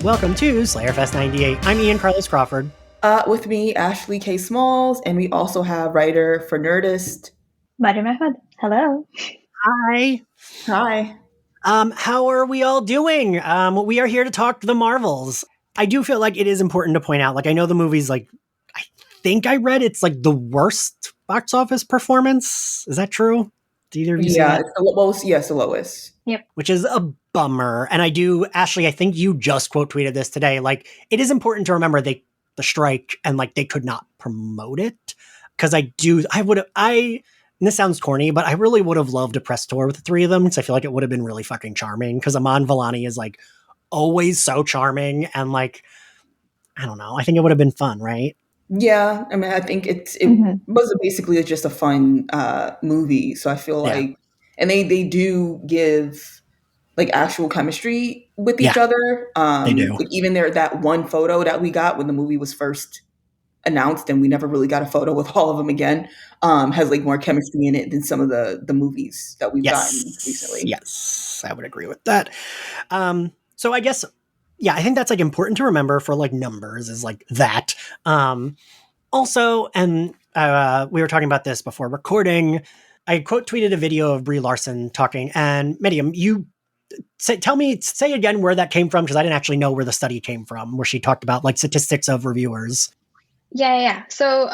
Welcome to Slayerfest 98. I'm Ian Carlos Crawford. With me, Ashley K. Smalls, and we also have writer for Nerdist. Maryam Ahmad. Hello. Hi. Hi. How are we all doing? We are here to talk the Marvels. I do feel like it is important to point out, I know the movie's I think I read it's the worst box office performance. Is that true? Did either of you see that? It's the lowest. Yes, the lowest. Yep. Which is a bummer. And Ashley, I think you just quote tweeted this today. It is important to remember the strike and they could not promote it. Because and this sounds corny, but I really would have loved a press tour with the three of them because I feel like it would have been really fucking charming. Because Aman Vellani is always so charming and I don't know. I think it would have been fun, right? Yeah, I mean, I think it was basically just a fun movie. So I feel like, and they do give actual chemistry with each other. They do. Even that one photo that we got when the movie was first announced, and we never really got a photo with all of them again, has more chemistry in it than some of the movies that we've gotten recently. Yes, I would agree with that. So I guess, I think that's important to remember for numbers is that. Also, and we were talking about this before recording, I quote tweeted a video of Brie Larson talking, and Maryam, you say again where that came from, because I didn't actually know where the study came from, where she talked about statistics of reviewers. Yeah. So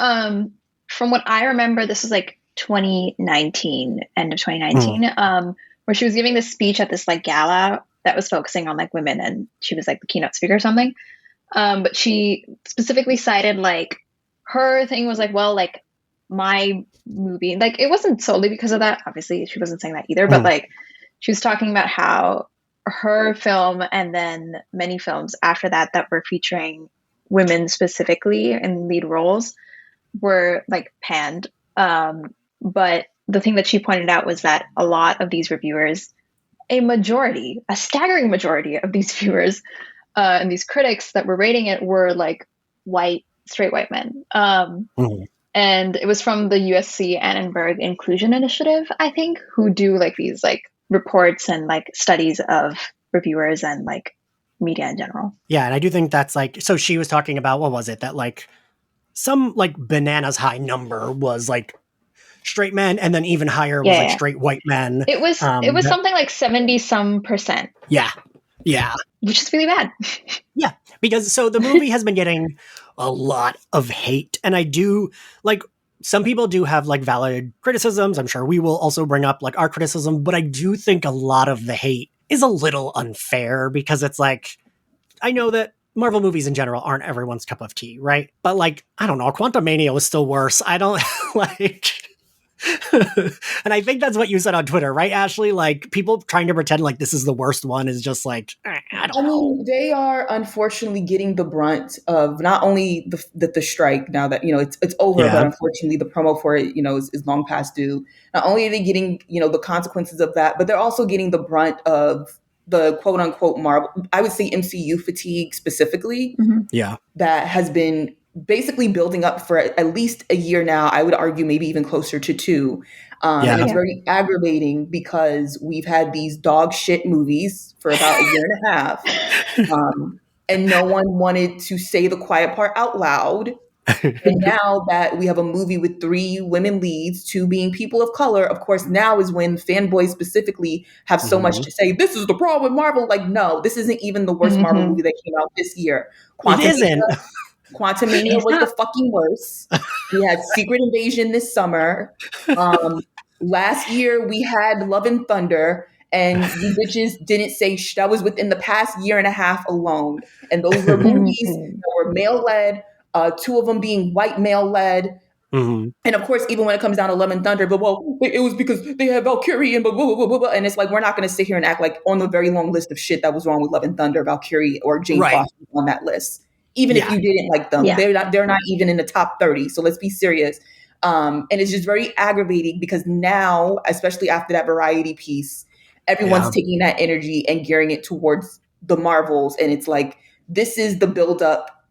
from what I remember, this was 2019, end of 2019, where she was giving this speech at this gala that was focusing on women, and she was the keynote speaker or something. But she specifically cited her thing was my movie, it wasn't solely because of that. Obviously, she wasn't saying that either, but she was talking about how her film and then many films after that were featuring women specifically in lead roles were panned. But the thing that she pointed out was that a lot of these reviewers, a staggering majority of these viewers and these critics that were rating it were straight white men. And it was from the USC Annenberg Inclusion Initiative, I think, who do these reports and studies of reviewers and media in general. Yeah, and I do think that's so she was talking about, what was it, that some bananas high number was straight men, and then even higher was straight white men. It was something 70% Yeah. Which is really bad. Yeah, because so the movie has been getting a lot of hate, and I do some people do have valid criticisms. I'm sure we will also bring up our criticism, but I do think a lot of the hate is a little unfair, because it's I know that Marvel movies in general aren't everyone's cup of tea, right? But I don't know, Quantumania was still worse. I don't and I think that's what you said on Twitter, right, Ashley? People trying to pretend this is the worst one is just I don't know. They are unfortunately getting the brunt of not only the strike, now that it's over, but unfortunately the promo for it is long past due. Not only are they getting the consequences of that, but they're also getting the brunt of the quote unquote Marvel, I would say MCU fatigue specifically. Yeah, that has been basically building up for at least a year now. I would argue maybe even closer to 2. And it's very aggravating because we've had these dog shit movies for about a year and a half. And no one wanted to say the quiet part out loud. And now that we have a movie with 3 women leads, 2 being people of color, of course, now is when fanboys specifically have so much to say. This is the problem with Marvel. No, this isn't even the worst Marvel movie that came out this year. It isn't. Quantumania was the fucking worst. We had Secret Invasion this summer. Last year we had Love and Thunder, and you bitches didn't say that was within the past year and a half alone. And those were movies that were male-led, 2 of them being white male-led. And of course, even when it comes down to Love and Thunder, but it was because they had Valkyrie and blah, blah, blah, blah, blah. And it's we're not going to sit here and act on the very long list of shit that was wrong with Love and Thunder, Valkyrie or Jane Foster on that list. Even if you didn't like them, they're not even in the top 30. So let's be serious. And it's just very aggravating because now, especially after that Variety piece, everyone's taking that energy and gearing it towards the Marvels. And it's this is the buildup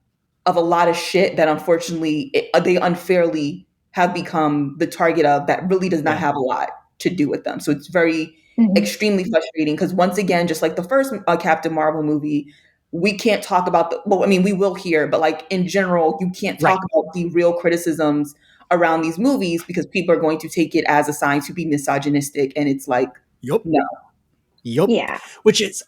of a lot of shit that unfortunately they unfairly have become the target of, that really does not have a lot to do with them. So it's very extremely frustrating because once again, just like the first Captain Marvel movie, we can't talk about we will here, but like in general, you can't talk about the real criticisms around these movies because people are going to take it as a sign to be misogynistic. And it's like, Yup. no. Yup. Yeah. Which is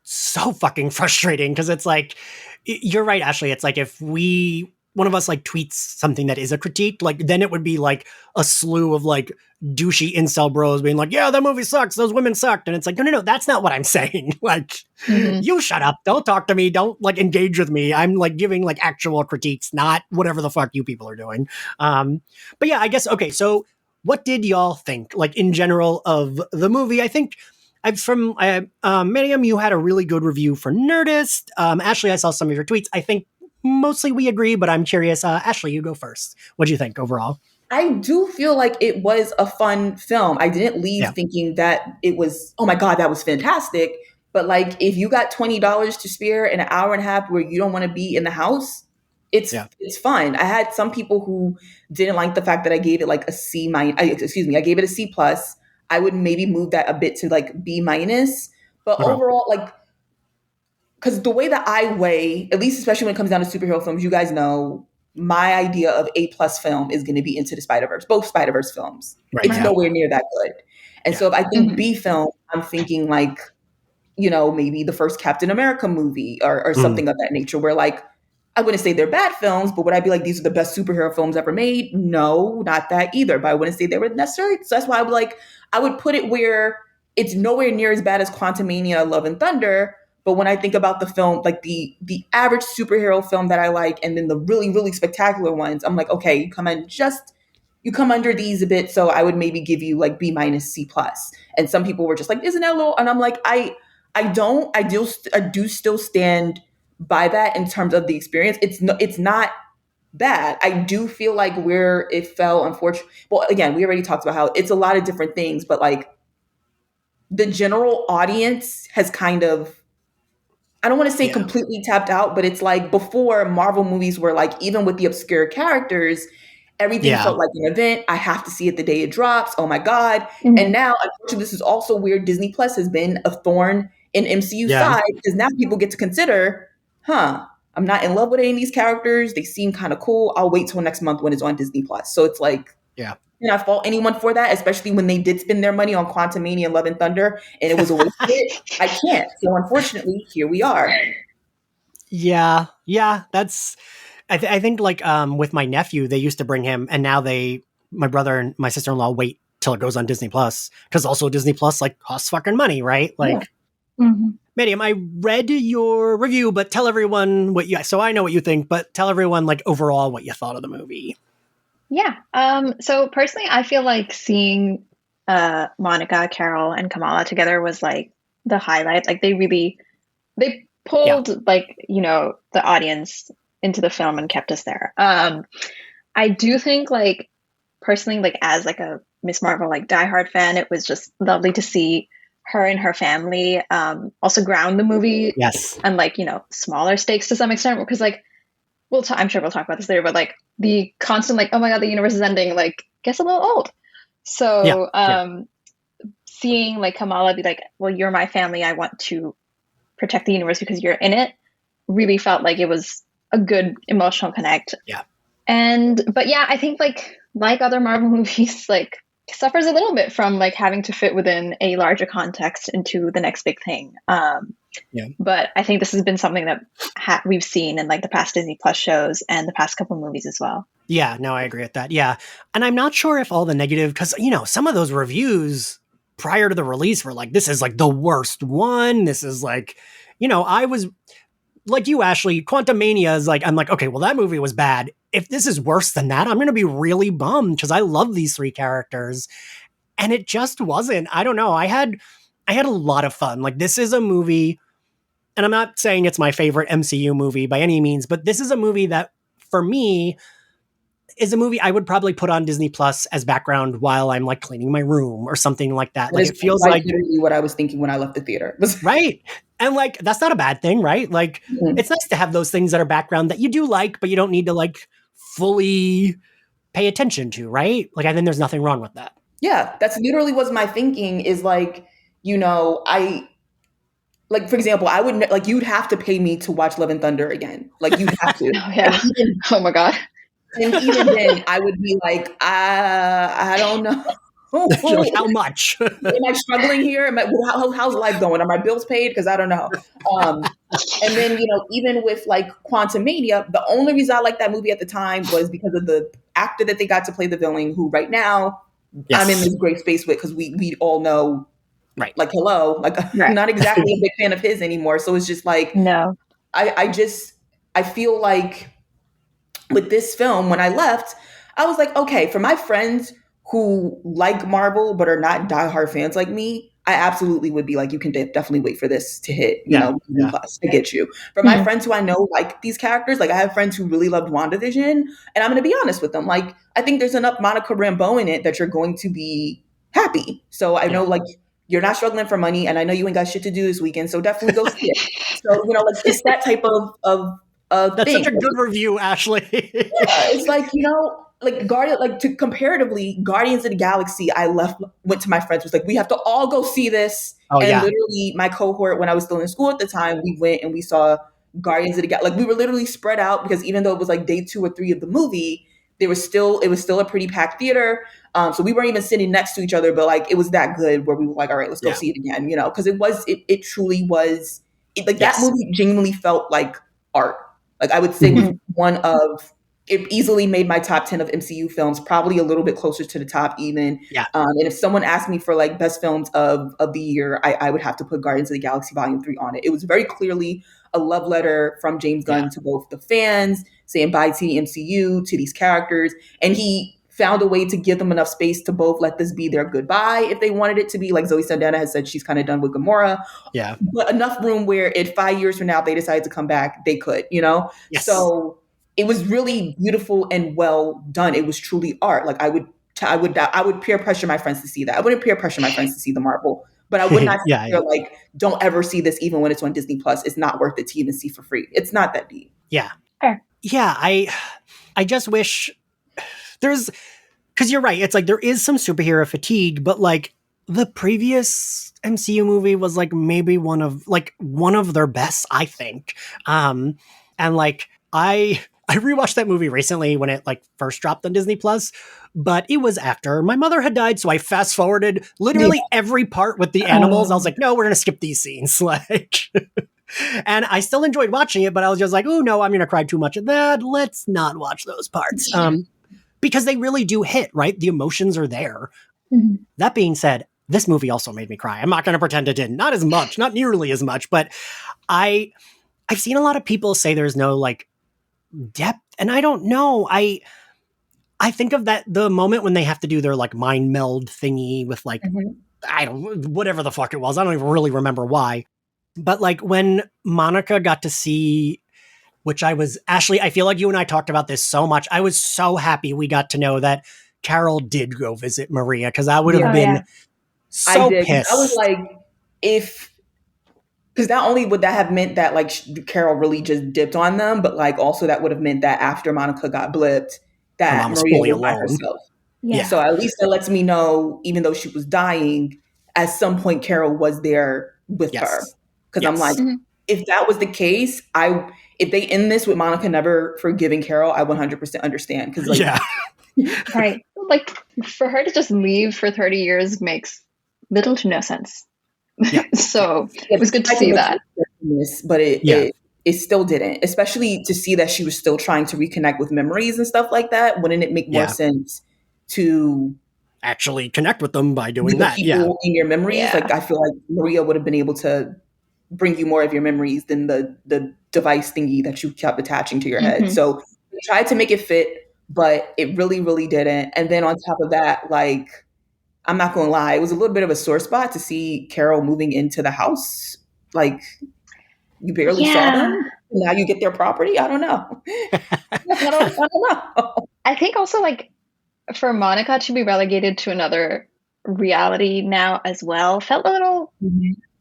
so fucking frustrating because it's like, you're right, Ashley. It's like if one of us like tweets something that is a critique, like then it would be like a slew of like douchey incel bros being like, yeah, that movie sucks. Those women sucked. And it's like, no, that's not what I'm saying. Like, you shut up. Don't talk to me. Don't like engage with me. I'm like giving like actual critiques, not whatever the fuck you people are doing. But yeah, I guess, okay. So what did y'all think like in general of the movie? I think Maryam, you had a really good review for Nerdist. Ashley, I saw some of your tweets. I think mostly we agree, but I'm curious. Ashley, you go first. What do you think overall? I do feel like it was a fun film. I didn't leave thinking that it was, oh my God, that was fantastic. But like, if you got $20 to spare in an hour and a half where you don't want to be in the house, it's fun. I had some people who didn't like the fact that I gave it like a C minus. I gave it a C plus. I would maybe move that a bit to like B minus. But overall, like, because the way that I weigh, at least especially when it comes down to superhero films, you guys know my idea of A plus film is going to be Into the Spider-Verse, both Spider-Verse films. It's nowhere near that good. And so if I think B film, I'm thinking like, maybe the first Captain America movie or something of that nature where like, I wouldn't say they're bad films, but would I be like, these are the best superhero films ever made? No, not that either. But I wouldn't say they were necessary. So that's why I would put it where it's nowhere near as bad as Quantumania, Love and Thunder. But when I think about the film, like the average superhero film that I like, and then the really, really spectacular ones, I'm like, okay, you come under these a bit. So I would maybe give you like B minus C plus. And some people were just like, isn't that low? And I'm like, I do still stand by that in terms of the experience. It's not bad. I do feel like where it fell, unfortunately. Well, again, we already talked about how it's a lot of different things, but like the general audience has kind of, I don't want to say completely tapped out, but it's like before Marvel movies were like, even with the obscure characters, everything felt like an event. I have to see it the day it drops. Oh my God. And now, unfortunately, this is also where Disney Plus has been a thorn in MCU side because now people get to consider, I'm not in love with any of these characters. They seem kind of cool. I'll wait till next month when it's on Disney Plus. So it's like, can I fault anyone for that? Especially when they did spend their money on Quantumania, Love and Thunder, and it was a waste of it. I can't. So unfortunately, here we are. Yeah. That's. I think like with my nephew, they used to bring him, and now my brother and my sister-in-law wait till it goes on Disney Plus because also Disney Plus like costs fucking money, right? Like, Maryam, I read your review, but tell everyone so I know what you think, but tell everyone like overall what you thought of the movie. Yeah. So personally, I feel like seeing Monica, Carol, and Kamala together was like the highlight. Like they pulled like, the audience into the film and kept us there. I do think like personally, like as like a Miss Marvel, like diehard fan, it was just lovely to see her and her family also ground the movie. Yes. And like, smaller stakes to some extent because like, I'm sure we'll talk about this later, but like the constant, like, oh my God, the universe is ending, like gets a little old. So seeing like Kamala be like, well, you're my family. I want to protect the universe because you're in it really felt like it was a good emotional connect. Yeah. But yeah, I think like other Marvel movies, like suffers a little bit from like having to fit within a larger context into the next big thing. But I think this has been something that we've seen in like the past Disney Plus shows and the past couple movies as well. Yeah, no, I agree with that. Yeah. And I'm not sure if all the negative, because, some of those reviews prior to the release were like, this is like the worst one. This is like, I was like you, Ashley, Quantumania is like, I'm like, okay, well, that movie was bad. If this is worse than that, I'm going to be really bummed because I love these three characters. And it just wasn't. I don't know. I had a lot of fun. Like, this is a movie, and I'm not saying it's my favorite MCU movie by any means, but this is a movie that, for me, is a movie I would probably put on Disney Plus as background while I'm like cleaning my room or something like that. Like, it feels like literally what I was thinking when I left the theater. Right. And like, that's not a bad thing, right? Like, it's nice to have those things that are background that you do like, but you don't need to like fully pay attention to, right? Like, I think there's nothing wrong with that. Yeah, that's literally was my thinking is like, like, for example, I would like, you'd have to pay me to watch Love and Thunder again. Like, you'd have to. Oh, yeah. Oh my God. And even then, I would be like, I don't know. Like, how much? Am I struggling here? How's life going? Are my bills paid? Because I don't know. And then, even with like Quantumania, the only reason I liked that movie at the time was because of the actor that they got to play the villain, who right now I'm in this great space with, because we all know, right? Like, hello, like, I'm not exactly a big fan of his anymore. So it's just like, no, I feel like with this film, when I left, I was like, okay, for my friends who like Marvel but are not diehard fans like me, I absolutely would be like, you can definitely wait for this to hit, Disney Plus. I get you. For my friends who I know like these characters, like I have friends who really loved WandaVision, and I'm going to be honest with them. Like, I think there's enough Monica Rambeau in it that you're going to be happy. So I know, like, you're not struggling for money, and I know you ain't got shit to do this weekend, so definitely go see it. So, like, it's that type of That's thing. such a good review, Ashley. It's like, like comparatively, Guardians of the Galaxy, I went to my friends, was like, we have to all go see this. Literally my cohort, when I was still in school at the time, we went and we saw Guardians of the Galaxy. Like, we were literally spread out, because even though it was like day 2 or 3 of the movie, it was still a pretty packed theater. So we weren't even sitting next to each other, but like, it was that good where we were like, all right, let's go see it again, because it truly was, that movie genuinely felt like art. Like, I would say it easily made my top 10 of MCU films, probably a little bit closer to the top even. Yeah. And if someone asked me for like best films of the year, I would have to put Guardians of the Galaxy Volume 3 on it. It was very clearly a love letter from James Gunn to both the fans, saying bye to the MCU, to these characters. And he found a way to give them enough space to both let this be their goodbye if they wanted it to be. Like Zoe Saldana has said, she's kind of done with Gamora. Yeah. But enough room where if 5 years from now they decided to come back, they could, Yes. So it was really beautiful and well done. It was truly art. Like, I would peer pressure my friends to see that. I wouldn't peer pressure my friends to see the Marvel, but I would not like, don't ever see this even when it's on Disney Plus. It's not worth it to even see for free. It's not that deep. Yeah. Fair. Yeah. I just wish because you're right. It's like, there is some superhero fatigue, but like, the previous MCU movie was like maybe one of their best, I think. And like, I rewatched that movie recently when it like first dropped on Disney Plus, but it was after my mother had died. So I fast forwarded literally every part with the animals. I was like, no, we're going to skip these scenes. Like, and I still enjoyed watching it, but I was just like, oh no, I'm going to cry too much at that. Let's not watch those parts. Because they really do hit, right? The emotions are there. Mm-hmm. That being said, this movie also made me cry. I'm not going to pretend it didn't. Not as much, not nearly as much, but I've seen a lot of people say there's no like depth, and I don't know. I think of the moment when they have to do their like mind meld thingy with like, whatever the fuck it was. I don't even really remember why. But like, when Monica got to see, which Ashley, I feel like you and I talked about this so much. I was so happy we got to know that Carol did go visit Maria, because I would have been so pissed. I was like, because not only would that have meant that like Carol really just dipped on them, but like also that would have meant that after Monica got blipped, that Maria was by herself. Yeah. So at least that lets me know, even though she was dying, at some point Carol was there with her. Because I'm like, if that was the case, if they end this with Monica never forgiving Carol, I 100% understand. Because like, right, like for her to just leave for 30 years makes little to no sense. So it was good to see that. But it still didn't, especially to see that she was still trying to reconnect with memories and stuff like that. Wouldn't it make more sense to actually connect with them by doing that? People in your memories. Like, I feel like Maria would have been able to bring you more of your memories than the device thingy that you kept attaching to your head. So they tried to make it fit, but it really, really didn't. And then on top of that, like, I'm not going to lie, it was a little bit of a sore spot to see Carol moving into the house. Like, you barely saw them. Now you get their property. I don't know. I don't know. I think also, like, for Monica to be relegated to another reality now as well felt a little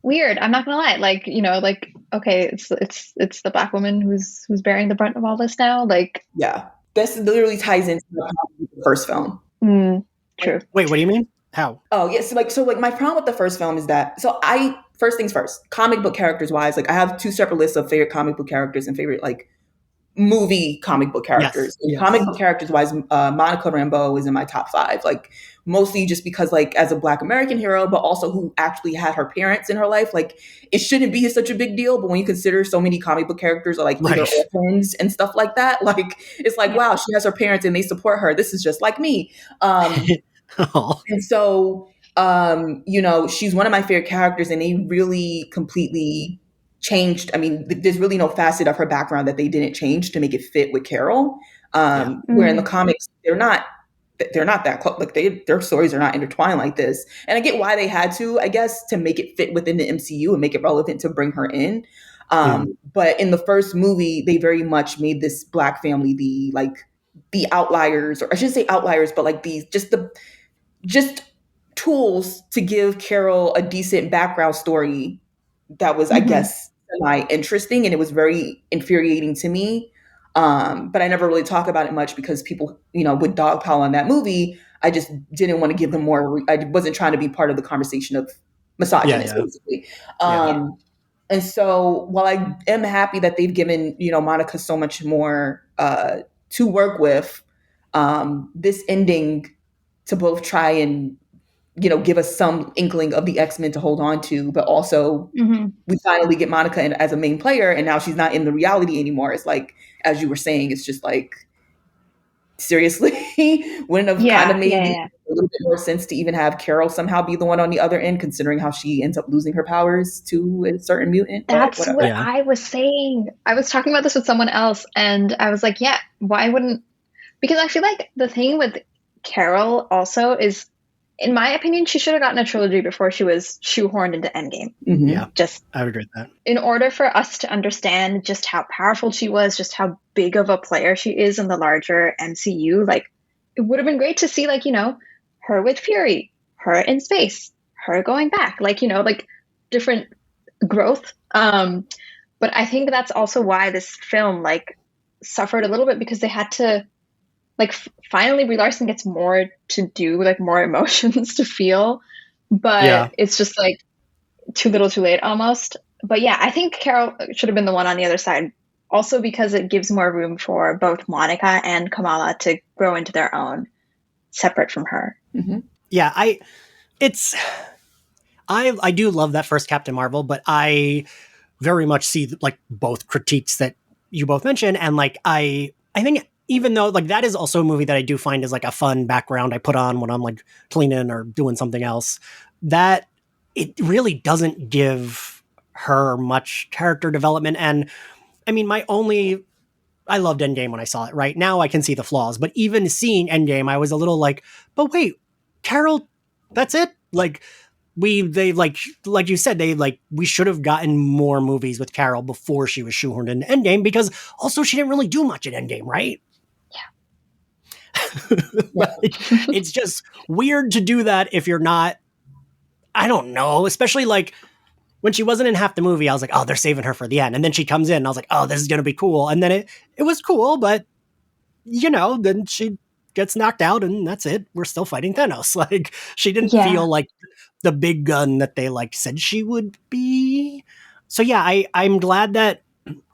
weird. I'm not gonna lie. Like, like, okay, it's the Black woman who's bearing the brunt of all this now. Like, this literally ties into the first film. True. Wait, what do you mean? How? Oh yes, so my problem with the first film is that first things first, comic book characters wise, like I have two separate lists of favorite comic book characters and favorite like movie comic book characters. Yes. Comic book characters wise, Monica Rambeau is in my top 5. Like mostly just because like as a Black American hero, but also who actually had her parents in her life. Like it shouldn't be such a big deal, but when you consider so many comic book characters are like either orphans and stuff like that, like it's like wow, she has her parents and they support her. This is just like me. And so she's one of my favorite characters, and they really completely changed. I mean, there's really no facet of her background that they didn't change to make it fit with Carol. Where in the comics, they're not that close. Like their stories are not intertwined like this. And I get why they had to, I guess, to make it fit within the MCU and make it relevant to bring her in. But in the first movie, they very much made this Black family the outliers, or I shouldn't say outliers, but like these just tools to give Carol a decent background story that was, I guess, semi-interesting, and it was very infuriating to me. But I never really talk about it much because people, would dogpile on that movie. I just didn't want to give them more. I wasn't trying to be part of the conversation of misogynist, basically. And so while I am happy that they've given, Monica so much more to work with, this ending to both try and give us some inkling of the X-Men to hold on to, but also we finally get Monica in as a main player, and now she's not in the reality anymore. It's like, as you were saying, it's just like, seriously, wouldn't have kind of made a little bit more sense to even have Carol somehow be the one on the other end, considering how she ends up losing her powers to a certain mutant. That's what I was saying. I was talking about this with someone else, and I was like, yeah, why wouldn't? Because I feel like the thing with Carol also is, in my opinion, she should have gotten a trilogy before she was shoehorned into Endgame. Yeah, I would agree with that. In order for us to understand just how powerful she was, just how big of a player she is in the larger MCU, like it would have been great to see, like, her with Fury, her in space, her going back, like, like different growth. But I think that's also why this film like suffered a little bit, because they had to like finally Brie Larson gets more to do, like more emotions to feel, but it's just like too little too late almost. But yeah, I think Carol should have been the one on the other side, also because it gives more room for both Monica and Kamala to grow into their own separate from her. Yeah, I do love that first Captain Marvel, but I very much see like both critiques that you both mentioned, and like I think even though like that is also a movie that I do find is like a fun background I put on when I'm like cleaning or doing something else, that it really doesn't give her much character development. And I mean, I loved Endgame when I saw it. Right now I can see the flaws, but even seeing Endgame, I was a little like, but wait, Carol, that's it? Like they like you said, we should have gotten more movies with Carol before she was shoehorned into Endgame, because also she didn't really do much in Endgame, right? It's just weird to do that if you're not, I don't know, especially like when she wasn't in half the movie, I was like, oh, they're saving her for the end. And then she comes in and I was like, oh, this is going to be cool. And then it was cool, but then she gets knocked out and that's it. We're still fighting Thanos. Like she didn't feel like the big gun that they like said she would be. So yeah, I'm glad that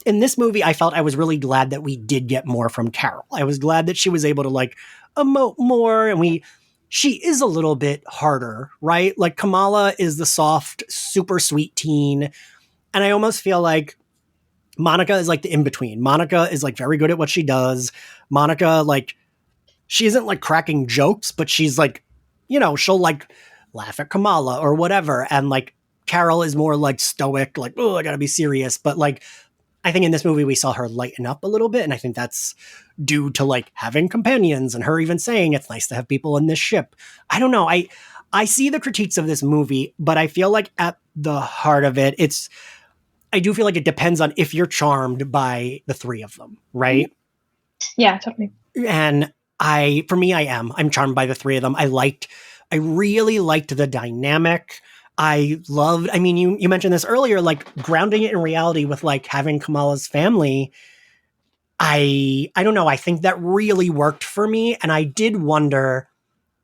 in this movie, I felt I was really glad that we did get more from Carol. I was glad that she was able to like emote more, and she is a little bit harder, right? Like Kamala is the soft, super sweet teen. And I almost feel like Monica is like the in-between. Monica is like very good at what she does. Monica, like, she isn't like cracking jokes, but she's like, she'll like laugh at Kamala or whatever. And like Carol is more like stoic, like, oh, I gotta be serious. But like, I think in this movie we saw her lighten up a little bit, and I think that's due to like having companions and her even saying it's nice to have people in this ship. I don't know. I see the critiques of this movie, but I feel like at the heart of it, I do feel like it depends on if you're charmed by the three of them, right? Yeah, totally. And for me, I'm charmed by the three of them. I really liked the dynamic. I mean, you mentioned this earlier, like grounding it in reality with like having Kamala's family. I don't know. I think that really worked for me. And I did wonder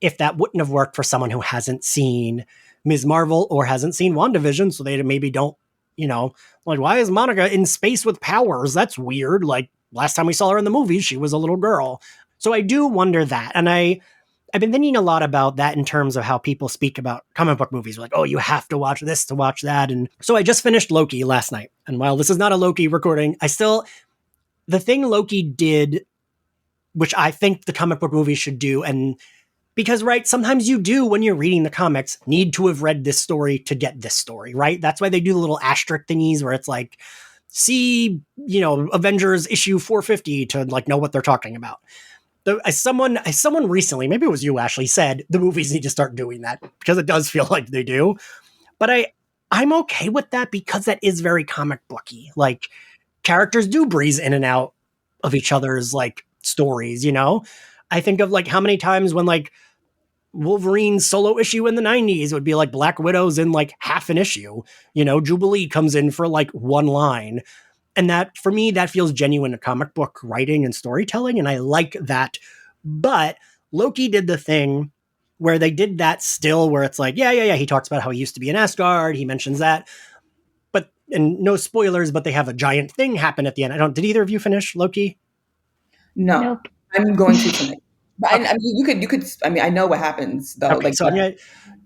if that wouldn't have worked for someone who hasn't seen Ms. Marvel or hasn't seen WandaVision, so they maybe don't, like, why is Monica in space with powers? That's weird. Like, last time we saw her in the movies, she was a little girl. So I do wonder that. And I've been thinking a lot about that in terms of how people speak about comic book movies. Like, oh, you have to watch this to watch that. And so I just finished Loki last night. And while this is not a Loki recording, the thing Loki did, which I think the comic book movie should do, and because, right, sometimes you do, when you're reading the comics, need to have read this story to get this story, right? That's why they do the little asterisk thingies where it's like, see, Avengers issue 450 to like know what they're talking about. As someone recently, maybe it was you, Ashley, said the movies need to start doing that because it does feel like they do. But I'm okay with that because that is very comic booky. Like, characters do breeze in and out of each other's like stories, I think of like how many times when like Wolverine's solo issue in the 90s would be like Black Widow's in like half an issue. Jubilee comes in for like one line. And that, for me, that feels genuine to comic book writing and storytelling. And I like that. But Loki did the thing where they did that still, where it's like, yeah. He talks about how he used to be in Asgard. He mentions that. But, and no spoilers, but they have a giant thing happen at the end. Did either of you finish Loki? No. Nope. I'm going to tonight. But okay. I mean, you could. I mean, I know what happens though. Okay, like, so I'm gonna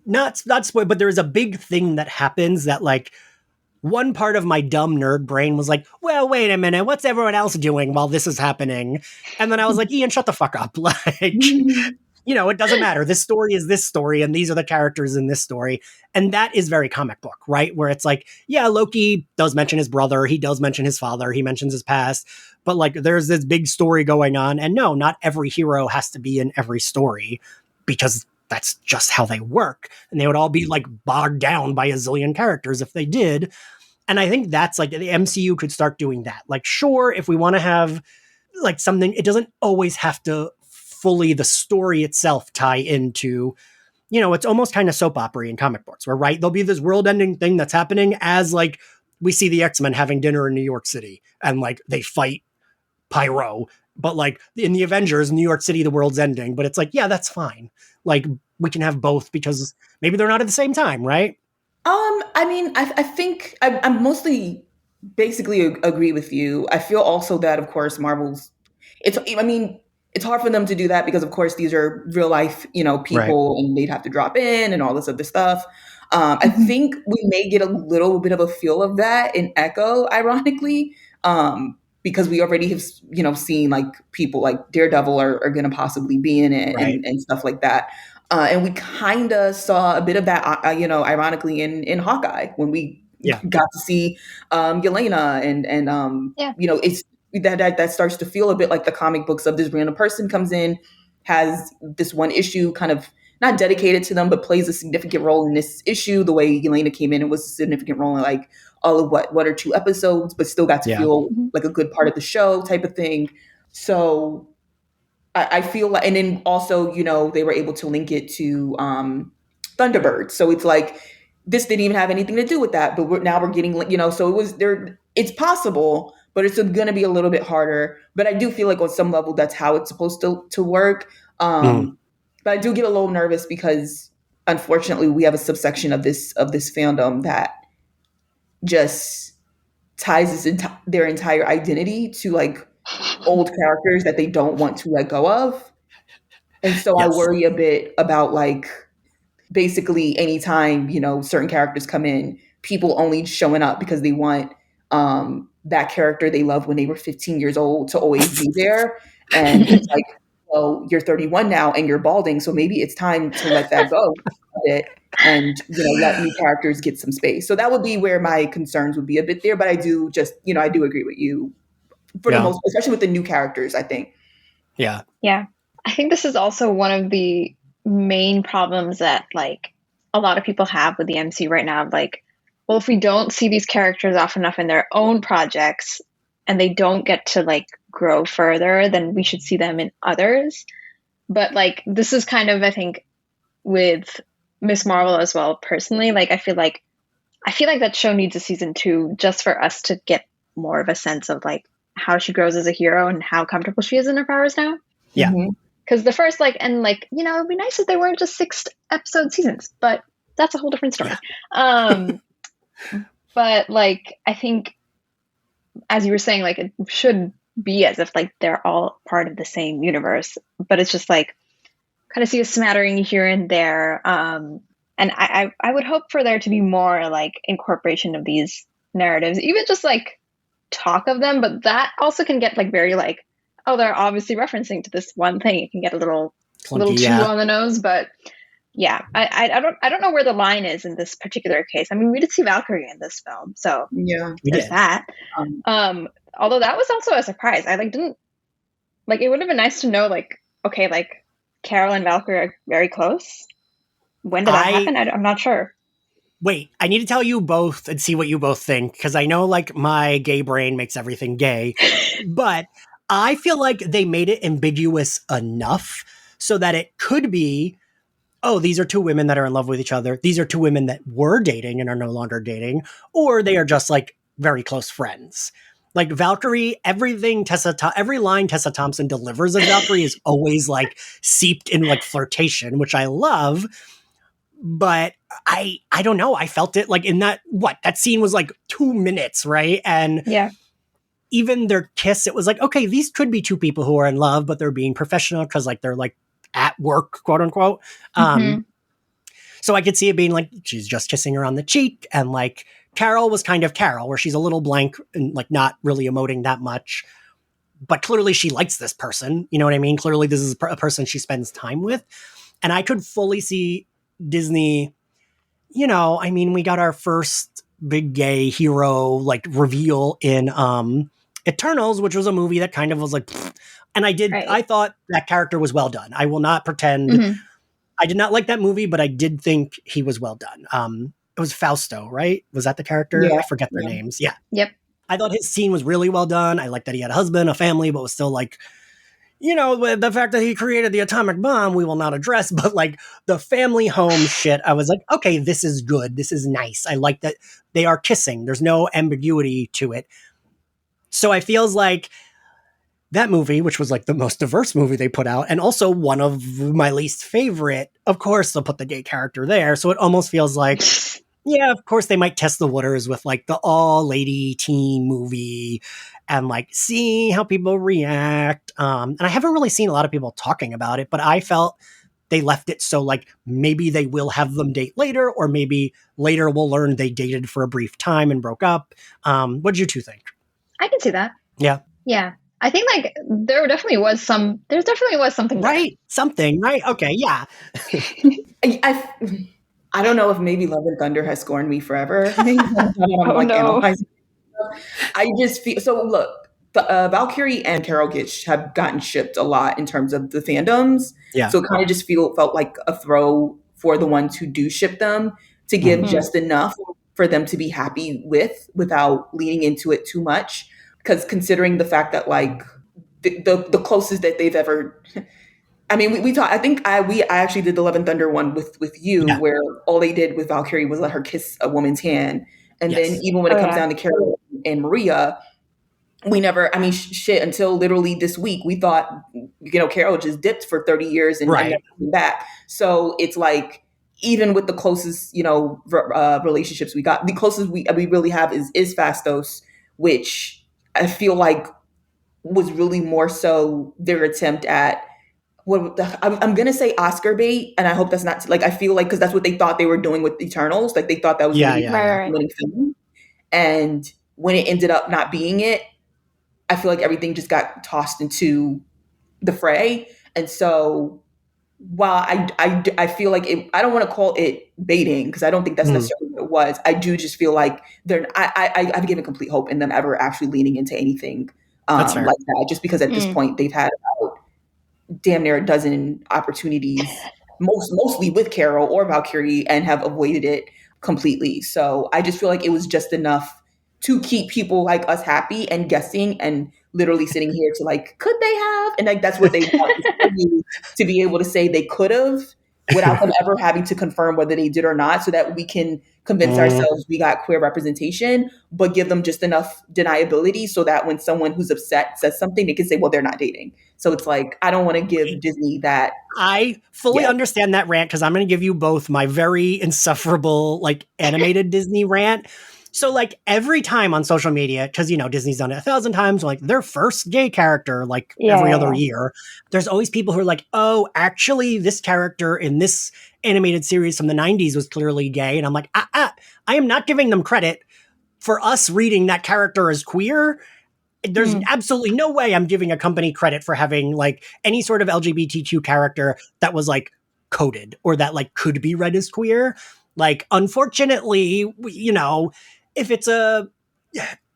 not spoil, but there is a big thing that happens that like one part of my dumb nerd brain was like, well, wait a minute, what's everyone else doing while this is happening? And then I was like, Ian, shut the fuck up. Like, it doesn't matter. This story is this story, and these are the characters in this story. And that is very comic book, right? Where it's like, yeah, Loki does mention his brother, he does mention his father, he mentions his past, but like there's this big story going on. And no, not every hero has to be in every story because that's just how they work. And they would all be like bogged down by a zillion characters if they did. And I think that's like the MCU could start doing that. Like, sure, if we want to have like something, it doesn't always have to fully the story itself tie into, it's almost kind of soap opera in comic books where, right, there'll be this world ending thing that's happening as like we see the X-Men having dinner in New York City and like they fight Pyro. But like in the Avengers, New York City, the world's ending. But it's like, yeah, that's fine. Like we can have both because maybe they're not at the same time, right? I mean, I think I'm mostly basically agree with you. I feel also that, of course, it's hard for them to do that because, of course, these are real life, people, right, and they'd have to drop in and all this other stuff. I think we may get a little bit of a feel of that in Echo, ironically, because we already have, seen like people like Daredevil are going to possibly be in it, right, and stuff like that. And we kind of saw a bit of that, ironically in Hawkeye when we got to see Yelena and it's that starts to feel a bit like the comic books of this random person comes in, has this one issue kind of not dedicated to them, but plays a significant role in this issue. The way Yelena came in, it was a significant role in like all of one or two episodes, but still got to feel like a good part of the show type of thing. So I feel like, and then also, they were able to link it to Thunderbird. So it's like, this didn't even have anything to do with that, but we're getting, so it was there. It's possible, but it's going to be a little bit harder. But I do feel like on some level, that's how it's supposed to work. But I do get a little nervous because unfortunately we have a subsection of this fandom that just ties their entire identity to like old characters that they don't want to let go of. And so I worry a bit about like basically anytime, certain characters come in, people only showing up because they want that character they loved when they were 15 years old to always be there. And it's like, well, you're 31 now and you're balding. So maybe it's time to let that go a bit and, let new characters get some space. So that would be where my concerns would be a bit there. But I do I do agree with you for the most, especially with the new characters, I think. Yeah. Yeah. I think this is also one of the main problems that like a lot of people have with the MC right now. Like, well, if we don't see these characters often enough in their own projects and they don't get to like grow further, then we should see them in others. But like, this is kind of, I think, with Miss Marvel as well, personally, like, I feel like that show needs a season 2 just for us to get more of a sense of like how she grows as a hero and how comfortable she is in her powers now. Yeah. Because the first, like, and like, it'd be nice if they weren't just 6 episode seasons, but that's a whole different story. Yeah. But like, I think, as you were saying, like, it should be as if like they're all part of the same universe, but it's just like kind of see a smattering here and there. And I would hope for there to be more like incorporation of these narratives, even just like talk of them, but that also can get like very like, oh, they're obviously referencing to this one thing. It can get a little Clunky, too yeah. on the nose, but yeah, I don't know where the line is in this particular case. I mean, we did see Valkyrie in this film, so Yeah, We there's did. that. Although that was also a surprise. I like didn't like it would have been nice to know like, okay, like Carol and Valkyrie are very close. When did that happen? I'm not sure. Wait, I need to tell you both and see what you both think, because I know like my gay brain makes everything gay, but I feel like they made it ambiguous enough so that it could be, oh, these are two women that are in love with each other. These are two women that were dating and are no longer dating, or they are just like very close friends. Like Valkyrie, every line Tessa Thompson delivers as Valkyrie is always like seeped in like flirtation, which I love. But I don't know. I felt it like in that scene was like 2 minutes, right? And Yeah. even their kiss, it was like, okay, these could be two people who are in love, but they're being professional because like they're like at work, quote unquote. So I could see it being like she's just kissing her on the cheek, and like Carol was kind of Carol, where she's a little blank and like not really emoting that much, but clearly she likes this person. You know what I mean? Clearly this is a person she spends time with, and I could fully see Disney. You know, I mean, we got our first big gay hero like reveal in Eternals, which was a movie that kind of was like, pfft. And I thought that character was well done. I will not pretend. I did not like that movie, but I did think he was well done. It was Fausto, right? Was that the character? Yeah. I forget their names. Yeah. Yep. I thought his scene was really well done. I liked that he had a husband, a family, but was still like, you know, the fact that he created the atomic bomb, we will not address, but like the family home shit, I was like, okay, this is good. This is nice. I like that they are kissing. There's no ambiguity to it. So I feels like that movie, which was like the most diverse movie they put out, and also one of my least favorite, of course, they'll put the gay character there. So it almost feels like, yeah, of course they might test the waters with like the all lady teen movie and like see how people react. And I haven't really seen a lot of people talking about it, but I felt they left it so like maybe they will have them date later, or maybe later we'll learn they dated for a brief time and broke up. What did you two think? I can see that. Yeah. Yeah. I think like there definitely was something right there. Something, right? Okay, yeah. I don't know if maybe Love and Thunder has scorned me forever. I just feel so. Look, Valkyrie and Carol have gotten shipped a lot in terms of the fandoms. Yeah. So it kind of just felt like a throw for the ones who do ship them to give just enough for them to be happy with, without leaning into it too much. Because considering the fact that like the closest that they've ever, I mean, we talked. I think I actually did the Love and Thunder one with you, where all they did with Valkyrie was let her kiss a woman's hand, and then even when it comes down to Carol and Maria, we never. I mean, shit. Until literally this week, we thought, you know, Carol just dipped for 30 years and never came back. So it's like, even with the closest, you know, relationships we got, the closest we really have is Fastos, which I feel like was really more so their attempt at I'm going to say Oscar bait, and I hope that's not like, I feel like, because that's what they thought they were doing with Eternals. Like they thought that was winning film. And when it ended up not being it, I feel like everything just got tossed into the fray. And so while I feel like I don't want to call it baiting, because I don't think that's necessarily what it was. I do just feel like I've given complete hope in them ever actually leaning into anything like that, just because at this point they've had about damn near a dozen opportunities, mostly with Carol or Valkyrie, and have avoided it completely. So I just feel like it was just enough to keep people like us happy and guessing and literally sitting here to like, could they have? And like that's what they want, you to be able to say they could have, without them ever having to confirm whether they did or not, so that we can convince ourselves we got queer representation, but give them just enough deniability so that when someone who's upset says something, they can say, well, they're not dating. So it's like, I don't want to give Disney that. I fully understand that rant, because I'm going to give you both my very insufferable, like, animated Disney rant. So, like, every time on social media, because, you know, Disney's done it 1,000 times, like, their first gay character, like, every other year, there's always people who are like, oh, actually, this character in this animated series from the 90s was clearly gay. And I'm like, I am not giving them credit for us reading that character as queer. There's absolutely no way I'm giving a company credit for having, like, any sort of LGBTQ character that was, like, coded or that, like, could be read as queer. Like, unfortunately, you know, if it's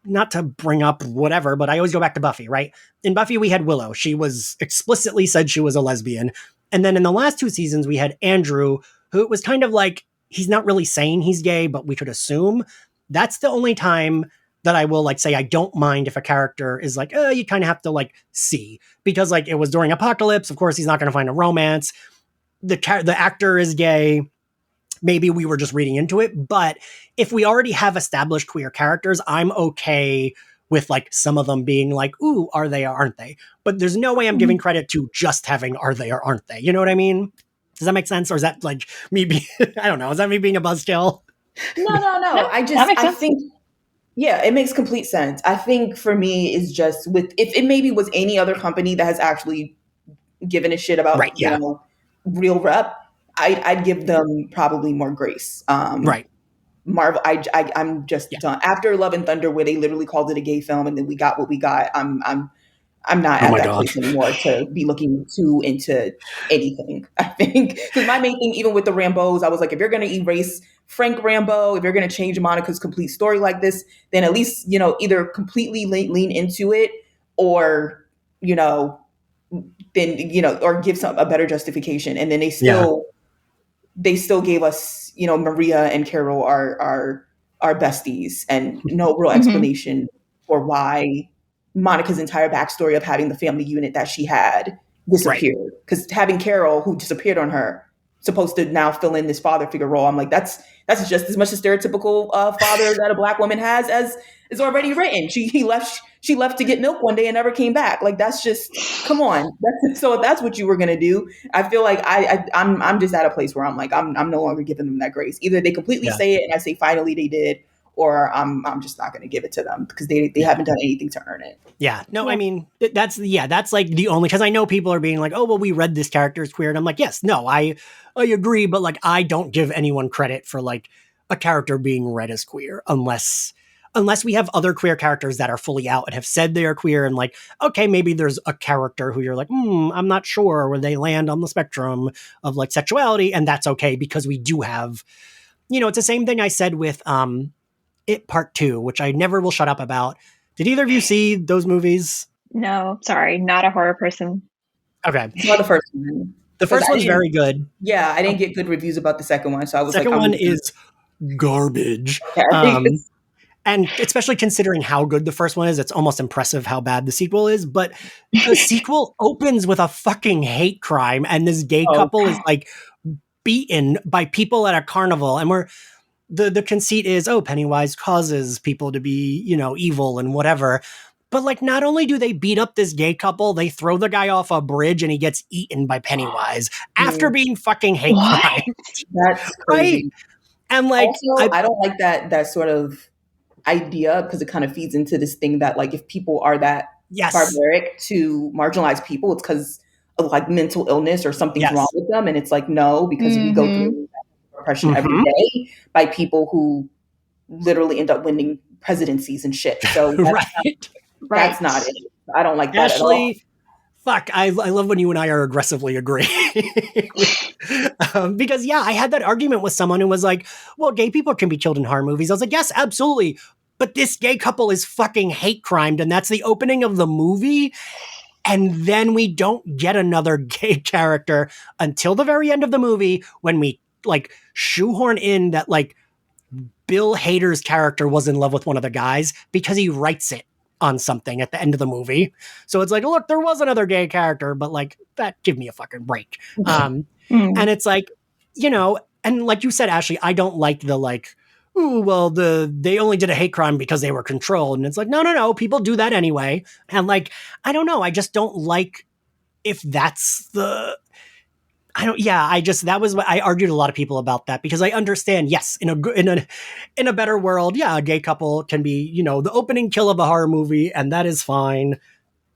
not to bring up whatever, but I always go back to Buffy, right? In Buffy, we had Willow. She was explicitly said she was a lesbian. And then in the last 2 seasons, we had Andrew, who it was kind of like, he's not really saying he's gay, but we could assume. That's the only time that I will, like, say I don't mind if a character is like, you kind of have to, like, see. Because, like, it was during Apocalypse. Of course, he's not going to find a romance. The actor is gay. Maybe we were just reading into it. But if we already have established queer characters, I'm okay with, like, some of them being like, ooh, are they or aren't they? But there's no way I'm giving credit to just having are they or aren't they? You know what I mean? Does that make sense? Or is that, like, me being, I don't know, is that me being a buzzkill? No. I think, yeah, it makes complete sense. I think for me is just with, if it maybe was any other company that has actually given a shit about, you know, real rep, I'd give them probably more grace. Marvel, I'm just done. After Love and Thunder, where they literally called it a gay film, and then we got what we got. I'm not at that place anymore to be looking too into anything. I think, because my main thing, even with the Rambos, I was like, if you're going to erase Frank Rambo, if you're going to change Monica's complete story like this, then at least, you know, either completely lean into it, or, you know, then, you know, or give a better justification. And then they still gave us, you know, Maria and Carol are besties, and no real explanation for why Monica's entire backstory of having the family unit that she had disappeared. Because having Carol, who disappeared on her, supposed to now fill in this father figure role. I'm like, that's just as much a stereotypical father that a Black woman has as is already written. She left to get milk one day and never came back. Like, that's just, come on. So if that's what you were gonna do, I feel like I'm just at a place where I'm like, I'm no longer giving them that grace. Either they completely say it and I say finally they did, or I'm just not going to give it to them because they haven't done anything to earn it. Yeah. No, I mean, that's like the only, because I know people are being like, oh, well, we read this character as queer. And I'm like, yes, no, I agree. But, like, I don't give anyone credit for, like, a character being read as queer unless we have other queer characters that are fully out and have said they are queer. And, like, okay, maybe there's a character who you're like, I'm not sure where they land on the spectrum of, like, sexuality. And that's okay, because we do have, you know, it's the same thing I said with, It Part 2, which I never will shut up about. Did either of you see those movies? No, sorry, not a horror person. Okay. Not the first one. The first one's very good. Yeah, I didn't get good reviews about the second one, so I was like, second one is garbage. And especially considering how good the first one is, it's almost impressive how bad the sequel is. But the sequel opens with a fucking hate crime, and this gay couple is, like, beaten by people at a carnival, and the conceit is, oh, Pennywise causes people to be, you know, evil and whatever. But, like, not only do they beat up this gay couple, they throw the guy off a bridge and he gets eaten by Pennywise after being fucking hate crime. That's crazy. Right? And, like, also, I don't like that sort of idea, because it kind of feeds into this thing that, like, if people are that barbaric to marginalize people, it's because of, like, mental illness or something's wrong with them. And it's like, no, because we go through oppression every day by people who literally end up winning presidencies and shit. So that's not it. I don't like that Ashley, at all. Fuck, I love when you and I are aggressively agreeing. Because, yeah, I had that argument with someone who was like, well, gay people can be killed in horror movies. I was like, yes, absolutely. But this gay couple is fucking hate crimed, and that's the opening of the movie. And then we don't get another gay character until the very end of the movie, when we, like, shoehorn in that, like, Bill Hader's character was in love with one of the guys because he writes it on something at the end of the movie. So it's like, look, there was another gay character, but, like, that, give me a fucking break. And it's like, you know, and like you said, Ashley, I don't like the like, ooh, well, they only did a hate crime because they were controlled. And it's like, no, people do that anyway. And like, I don't know. I just don't like if that's the I don't. Yeah, that was what I argued a lot of people about that because I understand. Yes, in a better world, yeah, a gay couple can be, the opening kill of a horror movie, and that is fine.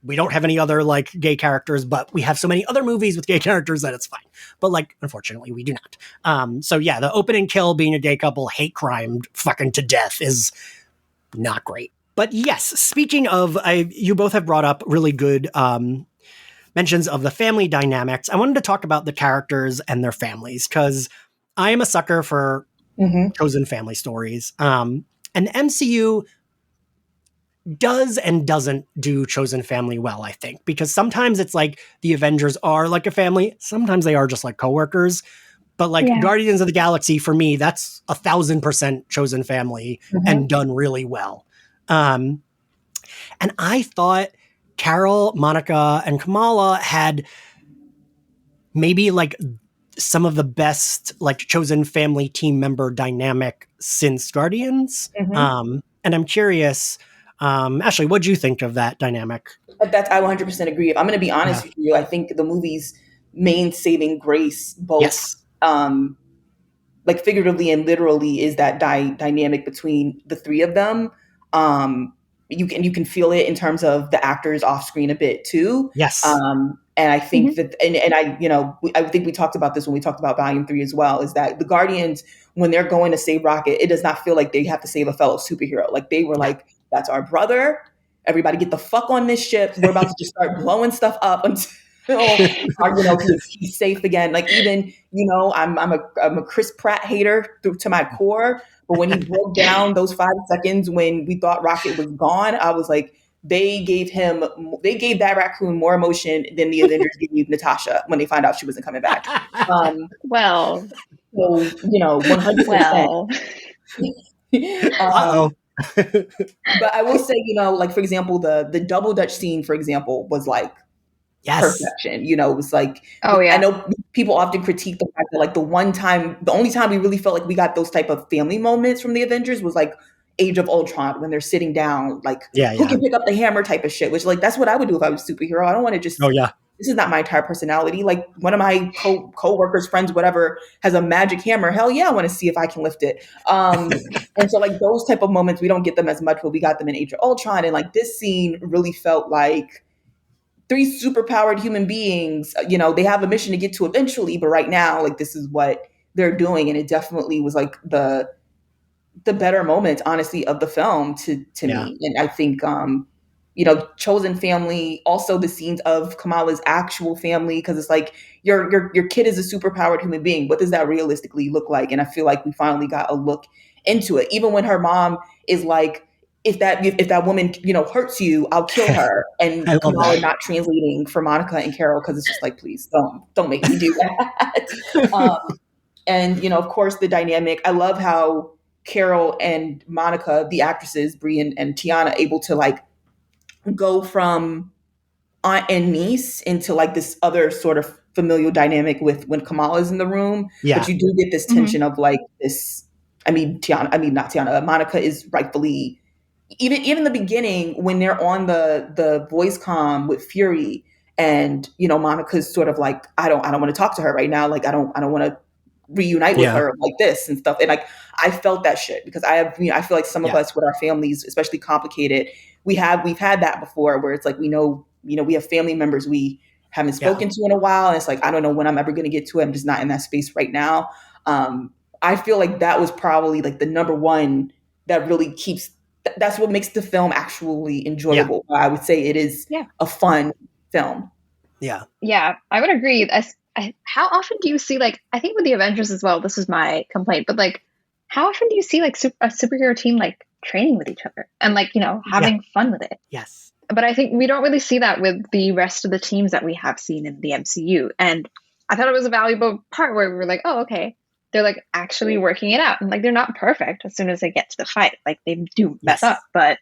We don't have any other like gay characters, but we have so many other movies with gay characters that it's fine. But like, unfortunately, we do not. So yeah, the opening kill being a gay couple, hate crimed fucking to death is not great. But yes, speaking of, you both have brought up really good mentions of the family dynamics. I wanted to talk about the characters and their families because I am a sucker for chosen family stories. And the MCU does and doesn't do chosen family well, I think, because sometimes it's like the Avengers are like a family. Sometimes they are just like coworkers. But like Guardians of the Galaxy, for me, that's 1,000% chosen family and done really well. And I thought Carol, Monica, and Kamala had maybe like some of the best like chosen family team member dynamic since Guardians. And I'm curious, Ashley, what do you think of that dynamic? I 100% agree. If I'm going to be honest with you, I think the movie's main saving grace, both like figuratively and literally, is that dynamic between the three of them. You can feel it in terms of the actors off screen a bit too. Yes. And I think that, and I think we talked about this when we talked about Volume 3 as well, is that the Guardians, when they're going to save Rocket, it does not feel like they have to save a fellow superhero. Like they were like, that's our brother. Everybody get the fuck on this ship. We're about to just start blowing stuff up until he's safe again. Like even, I'm a Chris Pratt hater to my core. But when he broke down those 5 seconds when we thought Rocket was gone, I was like, they gave that raccoon more emotion than the Avengers gave Natasha when they found out she wasn't coming back. Well, so 100%. Well, but I will say, like for example, the double Dutch scene, for example, was like perfection. It was like, I know people often critique the fact that like the only time we really felt like we got those type of family moments from the Avengers was like Age of Ultron when they're sitting down, like who can pick up the hammer type of shit, which like that's what I would do if I was a superhero. I don't want to just this is not my entire personality. Like one of my co-workers, friends, whatever, has a magic hammer. Hell yeah, I want to see if I can lift it. And so like those type of moments, we don't get them as much, but we got them in Age of Ultron. And like this scene really felt like 3 superpowered human beings, they have a mission to get to eventually, but right now, like this is what they're doing. And it definitely was like the better moments, honestly, of the film to me. And I think, chosen family, also the scenes of Kamala's actual family, because it's like your kid is a superpowered human being. What does that realistically look like? And I feel like we finally got a look into it. Even when her mom is like, if that woman, hurts you, I'll kill her. And Kamala not translating for Monica and Carol, because it's just like, please don't make me do that. And of course, the dynamic. I love how Carol and Monica, the actresses, Brie and Tiana, able to like go from aunt and niece into like this other sort of familial dynamic with when Kamala's in the room. But you do get this tension of like this. Not Tiana. Monica is rightfully, even the beginning when they're on the voice comm with Fury, and Monica's sort of like, I don't want to talk to her right now. Like I don't want to reunite with her like this and stuff. And like I felt that shit because I feel like some of us with our families, especially complicated, we've had that before where it's like we have family members we haven't spoken to in a while, and it's like I don't know when I'm ever going to get to it. I'm just not in that space right now. I feel like that was probably like the number one that really keeps. That's what makes the film actually enjoyable. I would say it is a fun film. Yeah, I would agree. How often do you see, like, I think with the Avengers as well, this is my complaint, but like, how often do you see like a superhero team like training with each other and like, having fun with it? Yes. But I think we don't really see that with the rest of the teams that we have seen in the MCU. And I thought it was a valuable part where we were like, oh, okay, they're like actually working it out. And like, they're not perfect as soon as they get to the fight. Like they do mess up, but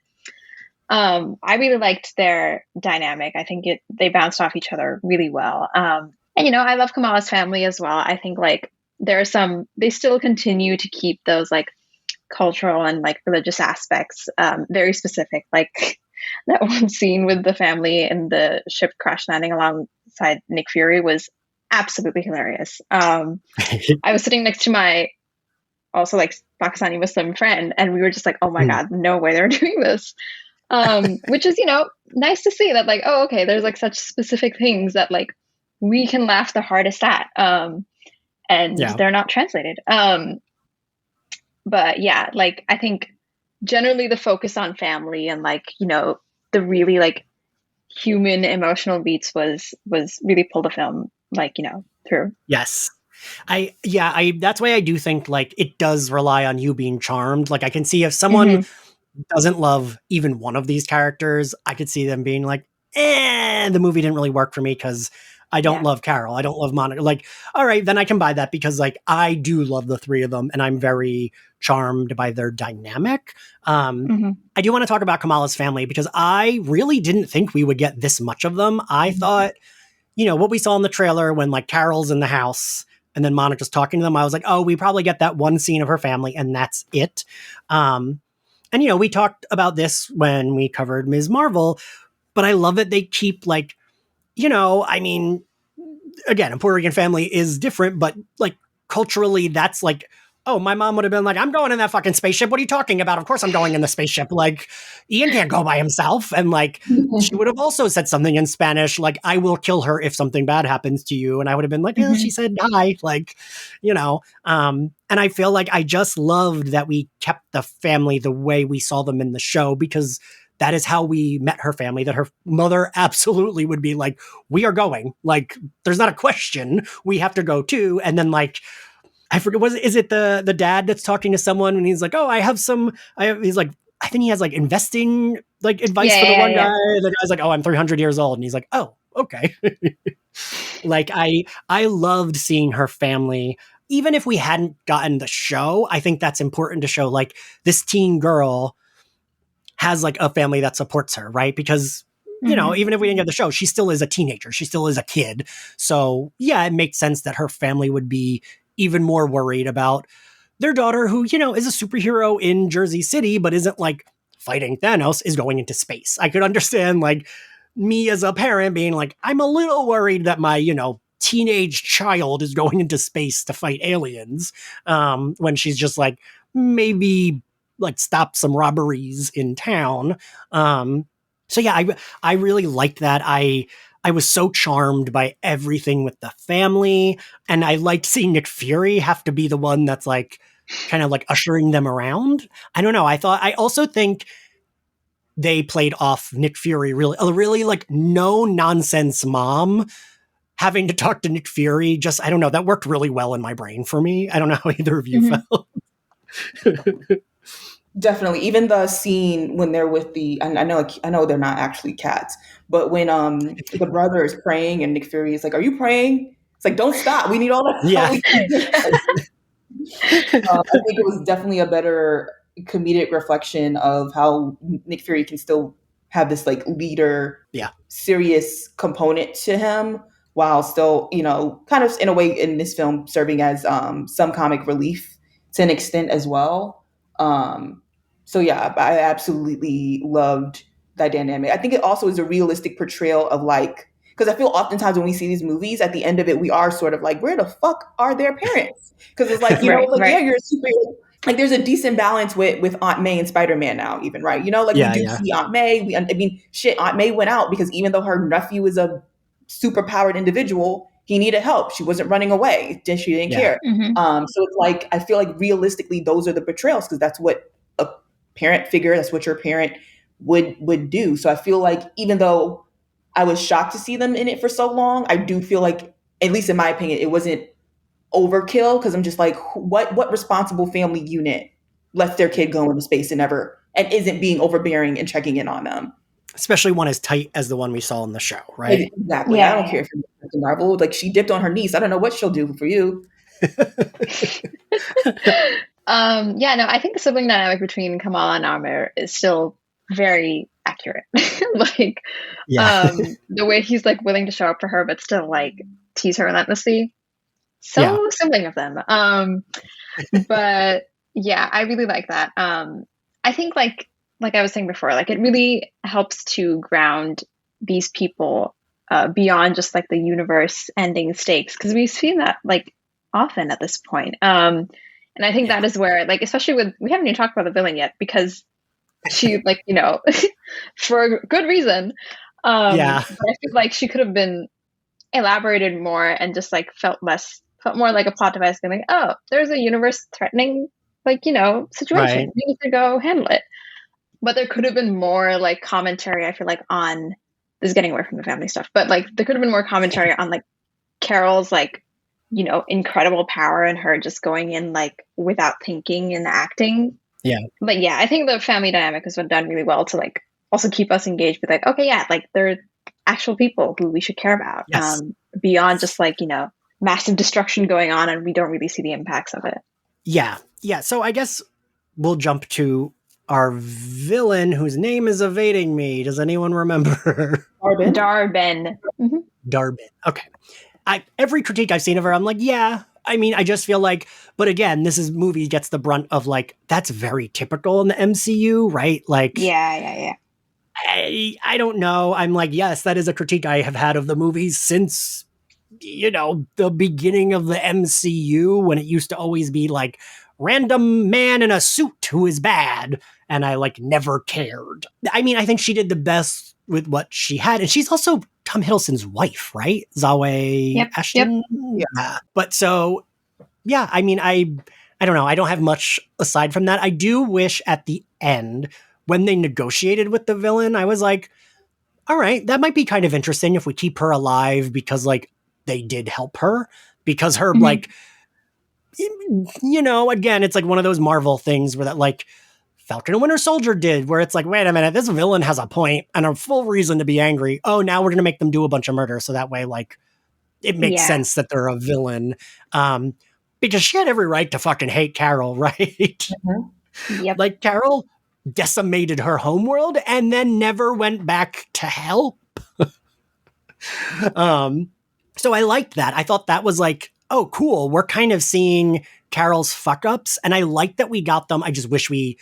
I really liked their dynamic. I think they bounced off each other really well. And I love Kamala's family as well. I think like they still continue to keep those like cultural and like religious aspects very specific. Like that one scene with the family and the ship crash landing alongside Nick Fury was absolutely hilarious. I was sitting next to my also like Pakistani Muslim friend, and we were just like, oh my God, no way they're doing this. Which is, nice to see that like, oh, okay, there's like such specific things that like we can laugh the hardest at. And they're not translated. But yeah, like I think generally the focus on family and like, the really like human emotional beats was really pulled the film like, through. Yes. That's why I do think like it does rely on you being charmed. Like I can see if someone doesn't love even one of these characters, I could see them being like, the movie didn't really work for me because I don't love Carol. I don't love Monica. Like, all right, then I can buy that because like I do love the three of them and I'm very charmed by their dynamic. I do want to talk about Kamala's family because I really didn't think we would get this much of them. I thought, what we saw in the trailer when like Carol's in the house and then Monica's talking to them, I was like, oh, we probably get that one scene of her family and that's it. And, we talked about this when we covered Ms. Marvel, but I love that they keep like, I mean, again, a Puerto Rican family is different, but like culturally, that's like, oh, my mom would have been like, I'm going in that fucking spaceship. What are you talking about? Of course I'm going in the spaceship. Like, Ian can't go by himself. And like, she would have also said something in Spanish, like, I will kill her if something bad happens to you. And I would have been like, she said hi. Like, and I feel like I just loved that we kept the family the way we saw them in the show because that is how we met her family, that her mother absolutely would be like, we are going. Like, there's not a question. We have to go too. And then like, I forget, is it the dad that's talking to someone and he's like, oh, he's like, I think he has like investing like advice for the one guy. The guy's like, oh, I'm 300 years old. And he's like, oh, okay. Like I loved seeing her family. Even if we hadn't gotten the show, I think that's important to show like this teen girl has like a family that supports her, right? Because, even if we didn't get the show, she still is a teenager. She still is a kid. So yeah, it makes sense that her family would be even more worried about their daughter who, is a superhero in Jersey City, but isn't like fighting Thanos, is going into space. I could understand like me as a parent being like, I'm a little worried that my, teenage child is going into space to fight aliens when she's just like, maybe like stop some robberies in town. So yeah, I really liked that. I was so charmed by everything with the family, and I liked seeing Nick Fury have to be the one that's like kind of like ushering them around. I don't know. I also think they played off Nick Fury really like no nonsense mom having to talk to Nick Fury. Just, I don't know. That worked really well in my brain for me. I don't know how either of you felt. Definitely. Even the scene when they're with I know they're not actually cats, but when the brother is praying and Nick Fury is like, are you praying? It's like, don't stop. We need all that. Yeah. I think it was definitely a better comedic reflection of how Nick Fury can still have this like leader, serious component to him while still, kind of in a way in this film serving as some comic relief to an extent as well. So yeah, I absolutely loved that dynamic. I think it also is a realistic portrayal of like, because I feel oftentimes when we see these movies, at the end of it, we are sort of like, where the fuck are their parents? Because it's like, yeah, you're a super, like there's a decent balance with Aunt May and Spider-Man now, even, right? We do see Aunt May. Aunt May went out because even though her nephew is a super powered individual, he needed help. She wasn't running away. She didn't care. So it's like, I feel like realistically, those are the portrayals because that's what a parent figure, that's what your parent would do. So I feel like even though I was shocked to see them in it for so long, I do feel like, at least in my opinion, it wasn't overkill because I'm just like, what responsible family unit lets their kid go into space and isn't being overbearing and checking in on them? Especially one as tight as the one we saw in the show, right? Exactly. Yeah. I don't care if you're Captain Marvel. Like she dipped on her niece. I don't know what she'll do for you. I think the sibling dynamic between Kamala and Amir is still very accurate. Like, the way he's like willing to show up for her, but still like tease her relentlessly. So sibling of them. But yeah, I really like that. I think like I was saying before, like it really helps to ground these people beyond just like the universe ending stakes, because we've seen that like often at this point. And I think that is where, like, especially with, we haven't even talked about the villain yet, because she, like, you know, for good reason. But I feel like she could have been elaborated more and just like felt more like a plot device, being like, oh, there's a universe threatening, like, you know, situation. We need to go handle it. But there could have been more like commentary, I feel like, on this is getting away from the family stuff, but like there could have been more commentary on like Carol's like, you know, incredible power and her just going in like without thinking and acting. Yeah. But yeah, I think the family dynamic has been done really well to like also keep us engaged with like, okay, yeah, like they're actual people who we should care about. Yes. Beyond just like, you know, massive destruction going on and we don't really see the impacts of it. Yeah. Yeah. So I guess we'll jump to our villain whose name is evading me. Does anyone remember? Dar-Ben. Mm-hmm. Dar-Ben. Okay. Every critique I've seen of her, I'm like, yeah. I mean, I just feel like, but again, this movie gets the brunt of like, that's very typical in the MCU, right? Like, yeah. I don't know. I'm like, yes, that is a critique I have had of the movies since, you know, the beginning of the MCU, when it used to always be like random man in a suit who is bad. And I like never cared. I mean, I think she did the best with what she had. And she's also Tom Hiddleston's wife, right? Zawe Ashton. Yep. Yeah. But so, yeah, I mean, I don't know. I don't have much aside from that. I do wish at the end, when they negotiated with the villain, I was like, all right, that might be kind of interesting if we keep her alive, because like they did help her, because her like, you know, again, it's like one of those Marvel things where that like Falcon and Winter Soldier did, where it's like, wait a minute, this villain has a point and a full reason to be angry. Oh, now we're going to make them do a bunch of murder. So that way, like, it makes sense that they're a villain. Because she had every right to fucking hate Carol, right? Mm-hmm. Yep. Like, Carol decimated her homeworld and then never went back to help. So I liked that. I thought that was like, oh, cool. We're kind of seeing Carol's fuck ups. And I like that we got them. I just wish we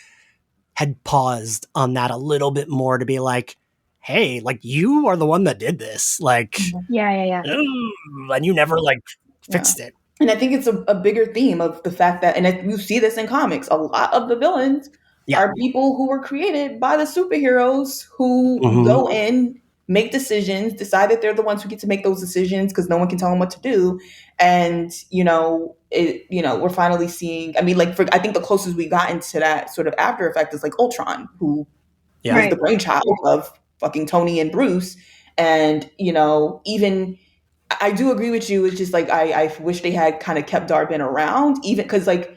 had paused on that a little bit more to be like, hey, like, you are the one that did this. Like, yeah. And you never like fixed it. And I think it's a bigger theme of the fact that, and you see this in comics, a lot of the villains are people who were created by the superheroes who go in, make decisions, decide that they're the ones who get to make those decisions because no one can tell them what to do. And, you know, we're finally seeing, I mean, like, I think the closest we gotten to that sort of after effect is like Ultron, who was the brainchild of fucking Tony and Bruce. And, you know, even I do agree with you. It's just like, I wish they had kind of kept Dar-Ben around, even because, like,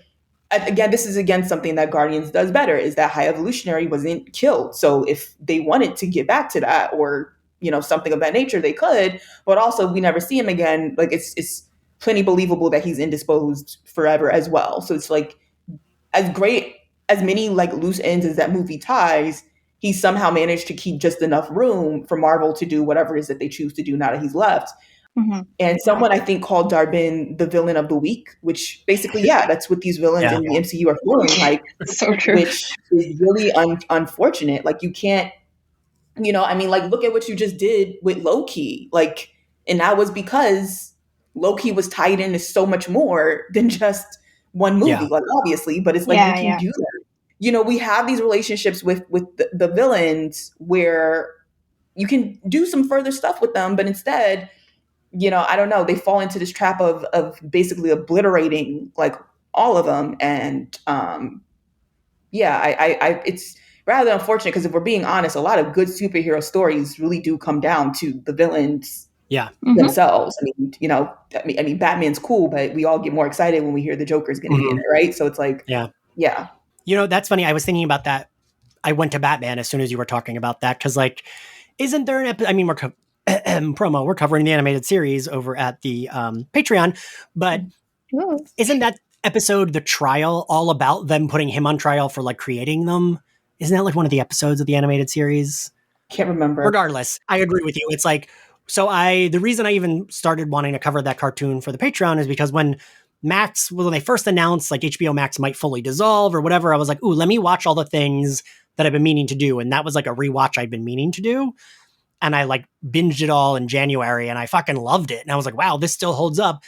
again, this is again something that Guardians does better, is that High Evolutionary wasn't killed. So if they wanted to get back to that, or, you know, something of that nature, they could. But also, we never see him again. Like, it's plenty believable that he's indisposed forever as well. So it's like, as great as many like loose ends as that movie ties, he somehow managed to keep just enough room for Marvel to do whatever it is that they choose to do now that he's left. And someone, I think, called Dar-Ben the villain of the week, which basically, that's what these villains in the MCU are feeling like. So true. Which is really unfortunate. Like, you can't, you know, I mean, like, look at what you just did with Loki. Like, and that was because Loki was tied into so much more than just one movie, like, obviously, but it's like, you can do that. You know, we have these relationships with the villains where you can do some further stuff with them, but instead, you know, I don't know, they fall into this trap of basically obliterating like all of them. And it's rather unfortunate, because if we're being honest, a lot of good superhero stories really do come down to the villains themselves. I mean, you know, I mean, Batman's cool, but we all get more excited when we hear the Joker's going to be in it, right? So it's like, You know, that's funny. I was thinking about that. I went to Batman as soon as you were talking about that, because like, isn't there an episode? I mean, we're covering the animated series over at the Patreon, but isn't that episode, The Trial, all about them putting him on trial for like creating them? Isn't that like one of the episodes of the animated series? Can't remember. Regardless, I agree with you. It's like, So the reason I even started wanting to cover that cartoon for the Patreon is because when they first announced like HBO Max might fully dissolve or whatever, I was like, ooh, let me watch all the things that I've been meaning to do. And that was like a rewatch I'd been meaning to do. And I like binged it all in January and I fucking loved it. And I was like, wow, this still holds up.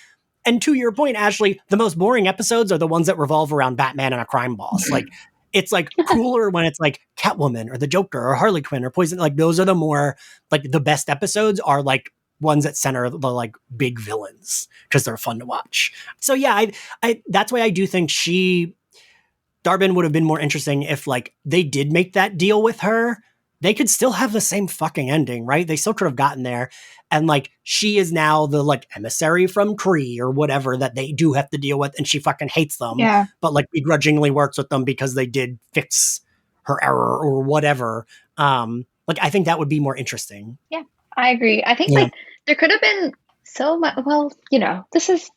And to your point, Ashley, the most boring episodes are the ones that revolve around Batman and a crime boss. Like, it's like cooler when it's like Catwoman or the Joker or Harley Quinn or Poison. Like, those are the more, like, the best episodes are like ones that center the like big villains because they're fun to watch. So yeah, I that's why I do think Darbin would have been more interesting if like they did make that deal with her. They could still have the same fucking ending, right? They still could have gotten there. And like, she is now the like emissary from Kree or whatever that they do have to deal with. And she fucking hates them, but like begrudgingly works with them because they did fix her error or whatever. Like, I think that would be more interesting. Yeah, I agree. I think like there could have been so much, well, you know, this is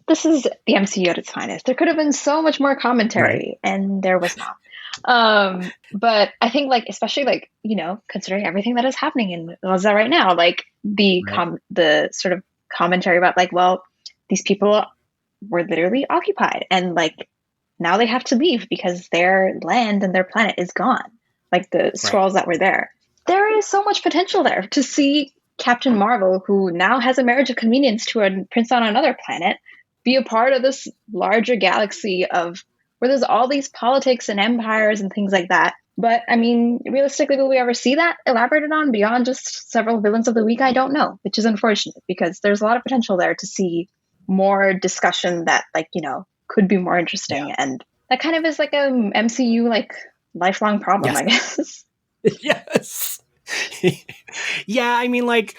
the MCU at its finest. There could have been so much more commentary and there was not. But I think like, especially like, you know, considering everything that is happening in Gaza right now, like the sort of commentary about like, well, these people were literally occupied and like now they have to leave because their land and their planet is gone. Like the scrolls that were there. There is so much potential there to see Captain Marvel, who now has a marriage of convenience to a prince on another planet, be a part of this larger galaxy of where there's all these politics and empires and things like that. But I mean, realistically, will we ever see that elaborated on beyond just several villains of the week? I don't know, which is unfortunate because there's a lot of potential there to see more discussion that like, you know, could be more interesting. And that kind of is like a MCU, like lifelong problem, I guess. Yes. Yeah. I mean, like,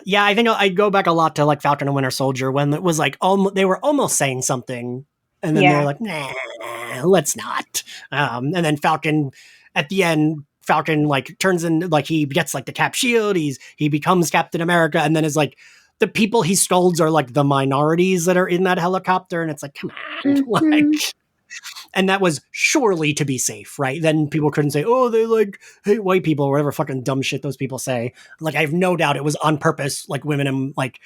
yeah, I think I'd go back a lot to like Falcon and Winter Soldier when it was like, they were almost saying something. And then they're like, nah, let's not. And then Falcon, at the end, like turns in, like he gets like the Cap shield. He becomes Captain America, and then is like the people he scolds are like the minorities that are in that helicopter, and it's like, come on, like. And that was surely to be safe, right? Then people couldn't say, oh, they like hate white people or whatever fucking dumb shit those people say. Like, I have no doubt it was on purpose, like women and like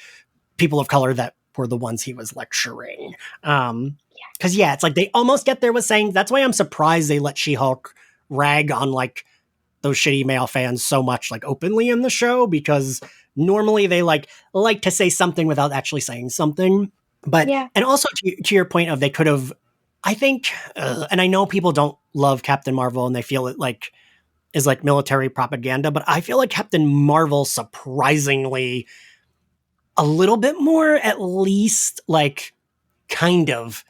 people of color that were the ones he was lecturing. Because it's like they almost get there with saying, that's why I'm surprised they let She-Hulk rag on like those shitty male fans so much like openly in the show, because normally they like to say something without actually saying something. But and also to your point of they could have, I think, and I know people don't love Captain Marvel and they feel it like is like military propaganda, but I feel like Captain Marvel surprisingly a little bit more, at least like kind of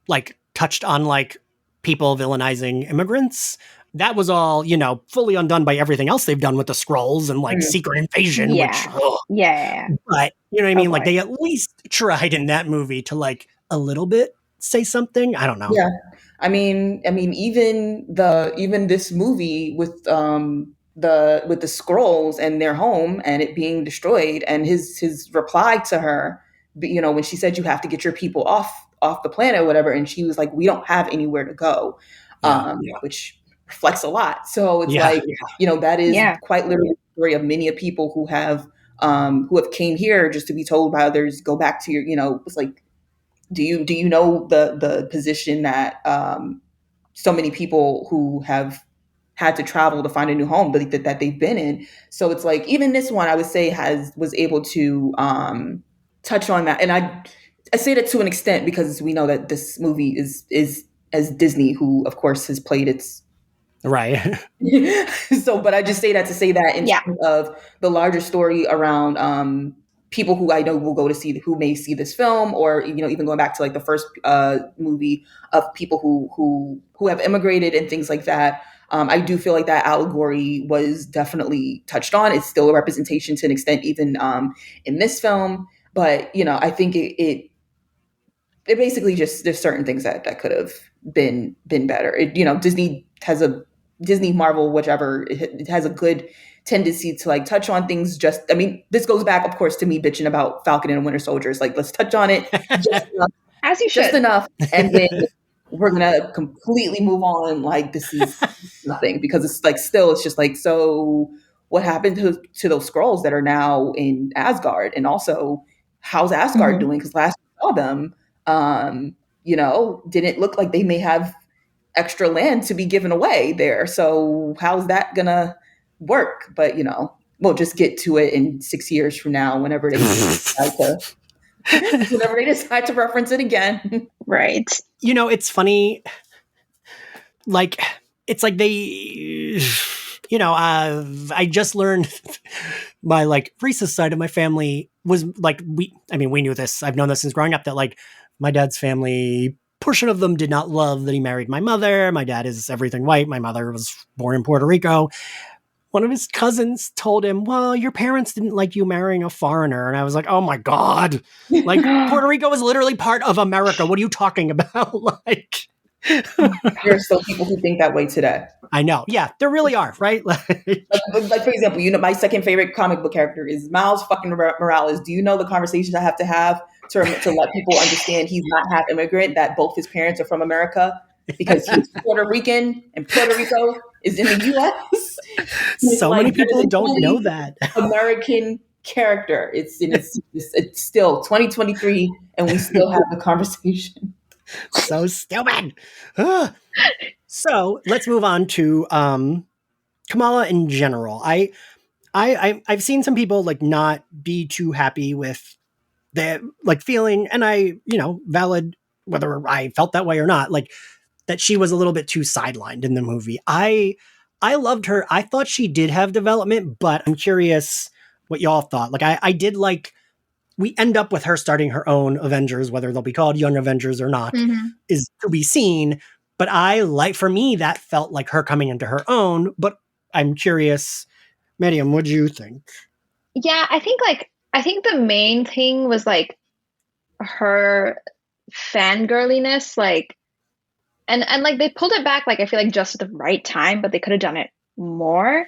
like touched on like people villainizing immigrants. That was all, you know, fully undone by everything else they've done with the Skrulls and like Secret Invasion, which but you know what I mean? Like they at least tried in that movie to like a little bit say something. I don't know. Yeah. I mean even this movie with the Skrulls and their home and it being destroyed, and his reply to her, you know, when she said you have to get your people off the planet or whatever, and she was like, we don't have anywhere to go, which reflects a lot. So it's you know, that is quite literally the story of many of people who have came here just to be told by others, go back to your, you know, it's like, do you know the position that so many people who have had to travel to find a new home that they've been in? So it's like, even this one I would say was able to touch on that. And I say that to an extent because we know that this movie is as Disney, who of course has played its right. So, but I just say that to say that in terms of the larger story around people who I know will go to see, who may see this film, or, you know, even going back to like the first movie of people who have immigrated and things like that. I do feel like that allegory was definitely touched on. It's still a representation to an extent, even in this film. But, you know, I think it basically just, there's certain things that could have been better. You know, Disney Marvel, whichever, it has a good tendency to like touch on things. Just, I mean, this goes back, of course, to me bitching about Falcon and Winter Soldier. It's like, let's touch on it just enough, as you should, just enough, and then we're gonna completely move on. Like, this is nothing, because it's like, still, it's just like, so what happened to those Skrulls that are now in Asgard, and also how's Asgard doing? Because last we saw them, didn't look like they may have extra land to be given away there. So how's that gonna work? But we'll just get to it in 6 years from now, whenever they decide to reference it again. Right. It's funny. Like, it's like they, I just learned my like racist side of my family was like, we knew this. I've known this since growing up, that like my dad's family, portion of them did not love that he married my mother. My dad is everything white. My mother was born in Puerto Rico. One of his cousins told him, well, your parents didn't like you marrying a foreigner. And I was like, oh my God. Like, Puerto Rico is literally part of America. What are you talking about? Like, there are still people who think that way today. I know. Yeah, there really are, right? Like for example, my second favorite comic book character is Miles fucking Morales. Do you know the conversations I have to to let people understand he's not half immigrant, that both his parents are from America? Because he's Puerto Rican and Puerto Rico is in the U.S. So many people don't know that. American character. It's still 2023 and we still have the conversation. So stupid. So let's move on to Kamala in general. I've seen some people like not be too happy with the like feeling, and valid whether I felt that way or not, like that she was a little bit too sidelined in the movie. I loved her. I thought she did have development, but I'm curious what y'all thought. Like I did like, we end up with her starting her own Avengers, whether they'll be called Young Avengers or not, is to be seen. But for me, that felt like her coming into her own. But I'm curious, Maryam, what do you think? Yeah, I think the main thing was like her fangirliness, like, and like they pulled it back, like I feel like just at the right time, but they could have done it more.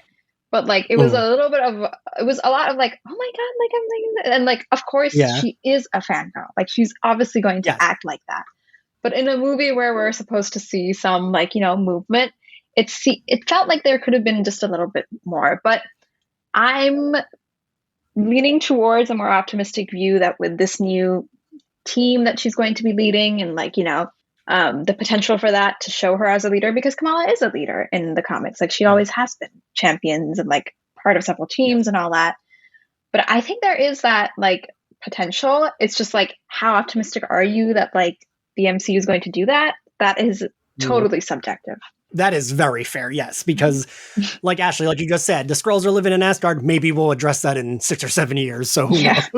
But like it was it was a lot of like, oh my God, like I'm like, and like of course she is a fangirl, like she's obviously going to act like that. But in a movie where we're supposed to see some like movement, it felt like there could have been just a little bit more. But I'm leaning towards a more optimistic view that with this new team that she's going to be leading, and like the potential for that to show her as a leader, because Kamala is a leader in the comics. Like she always has been, champions and like part of several teams and all that. But I think there is that like potential. It's just like, how optimistic are you that like the MCU is going to do that? That is totally subjective. That is very fair, yes, because like Ashley, like you just said, the Skrulls are living in Asgard. Maybe we'll address that in 6 or 7 years. So who knows?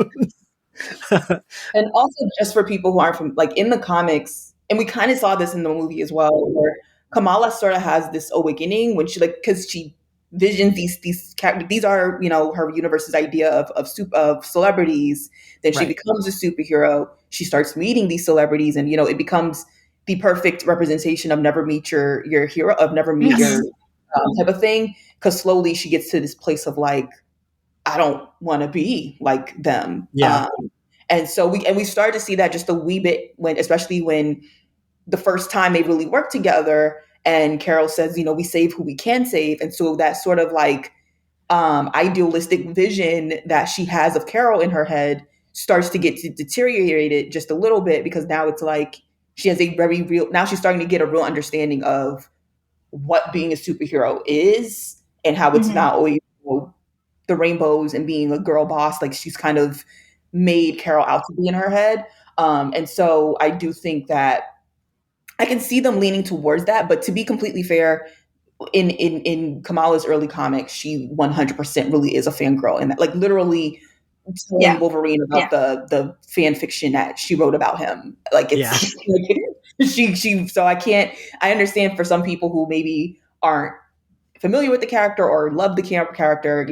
And also, just for people who aren't from like in the comics, and we kind of saw this in the movie as well, where Kamala sort of has this awakening when she because she visions these characters. These are her universe's idea of celebrities. Then she becomes a superhero. She starts meeting these celebrities, and it becomes the perfect representation of never meet your hero, of never meet your type of thing. Because slowly she gets to this place of like, I don't want to be like them. Yeah. And so we started to see that just a wee bit especially when the first time they really worked together, and Carol says, we save who we can save. And so that sort of like idealistic vision that she has of Carol in her head starts to get deteriorated just a little bit, because now it's like she has a very real, now she's starting to get a real understanding of what being a superhero is, and how it's not always the rainbows and being a girl boss. Like she's kind of made Carol out to be in her head. And so I do think that I can see them leaning towards that. But to be completely fair, in Kamala's early comics, she 100% really is a fangirl, and like literally telling Wolverine about the fan fiction that she wrote about him. Like it's she. So I understand for some people who maybe aren't familiar with the character or love the character,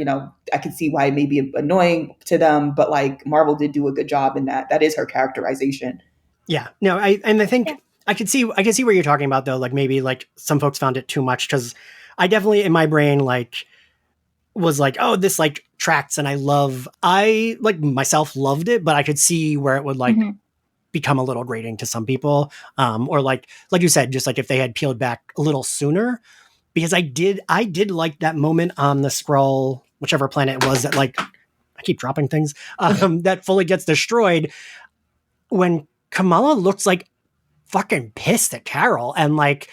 I can see why it may be annoying to them, but like Marvel did do a good job in that. That is her characterization. Yeah. No, I think I can see where you're talking about though. Like maybe like some folks found it too much, because I definitely in my brain like was like, oh, this like tracks, and I like myself loved it, but I could see where it would like become a little grating to some people. Or like you said, just like if they had peeled back a little sooner, because I did like that moment on the Skrull whichever planet it was that like I keep dropping things that fully gets destroyed, when Kamala looks like fucking pissed at Carol, and like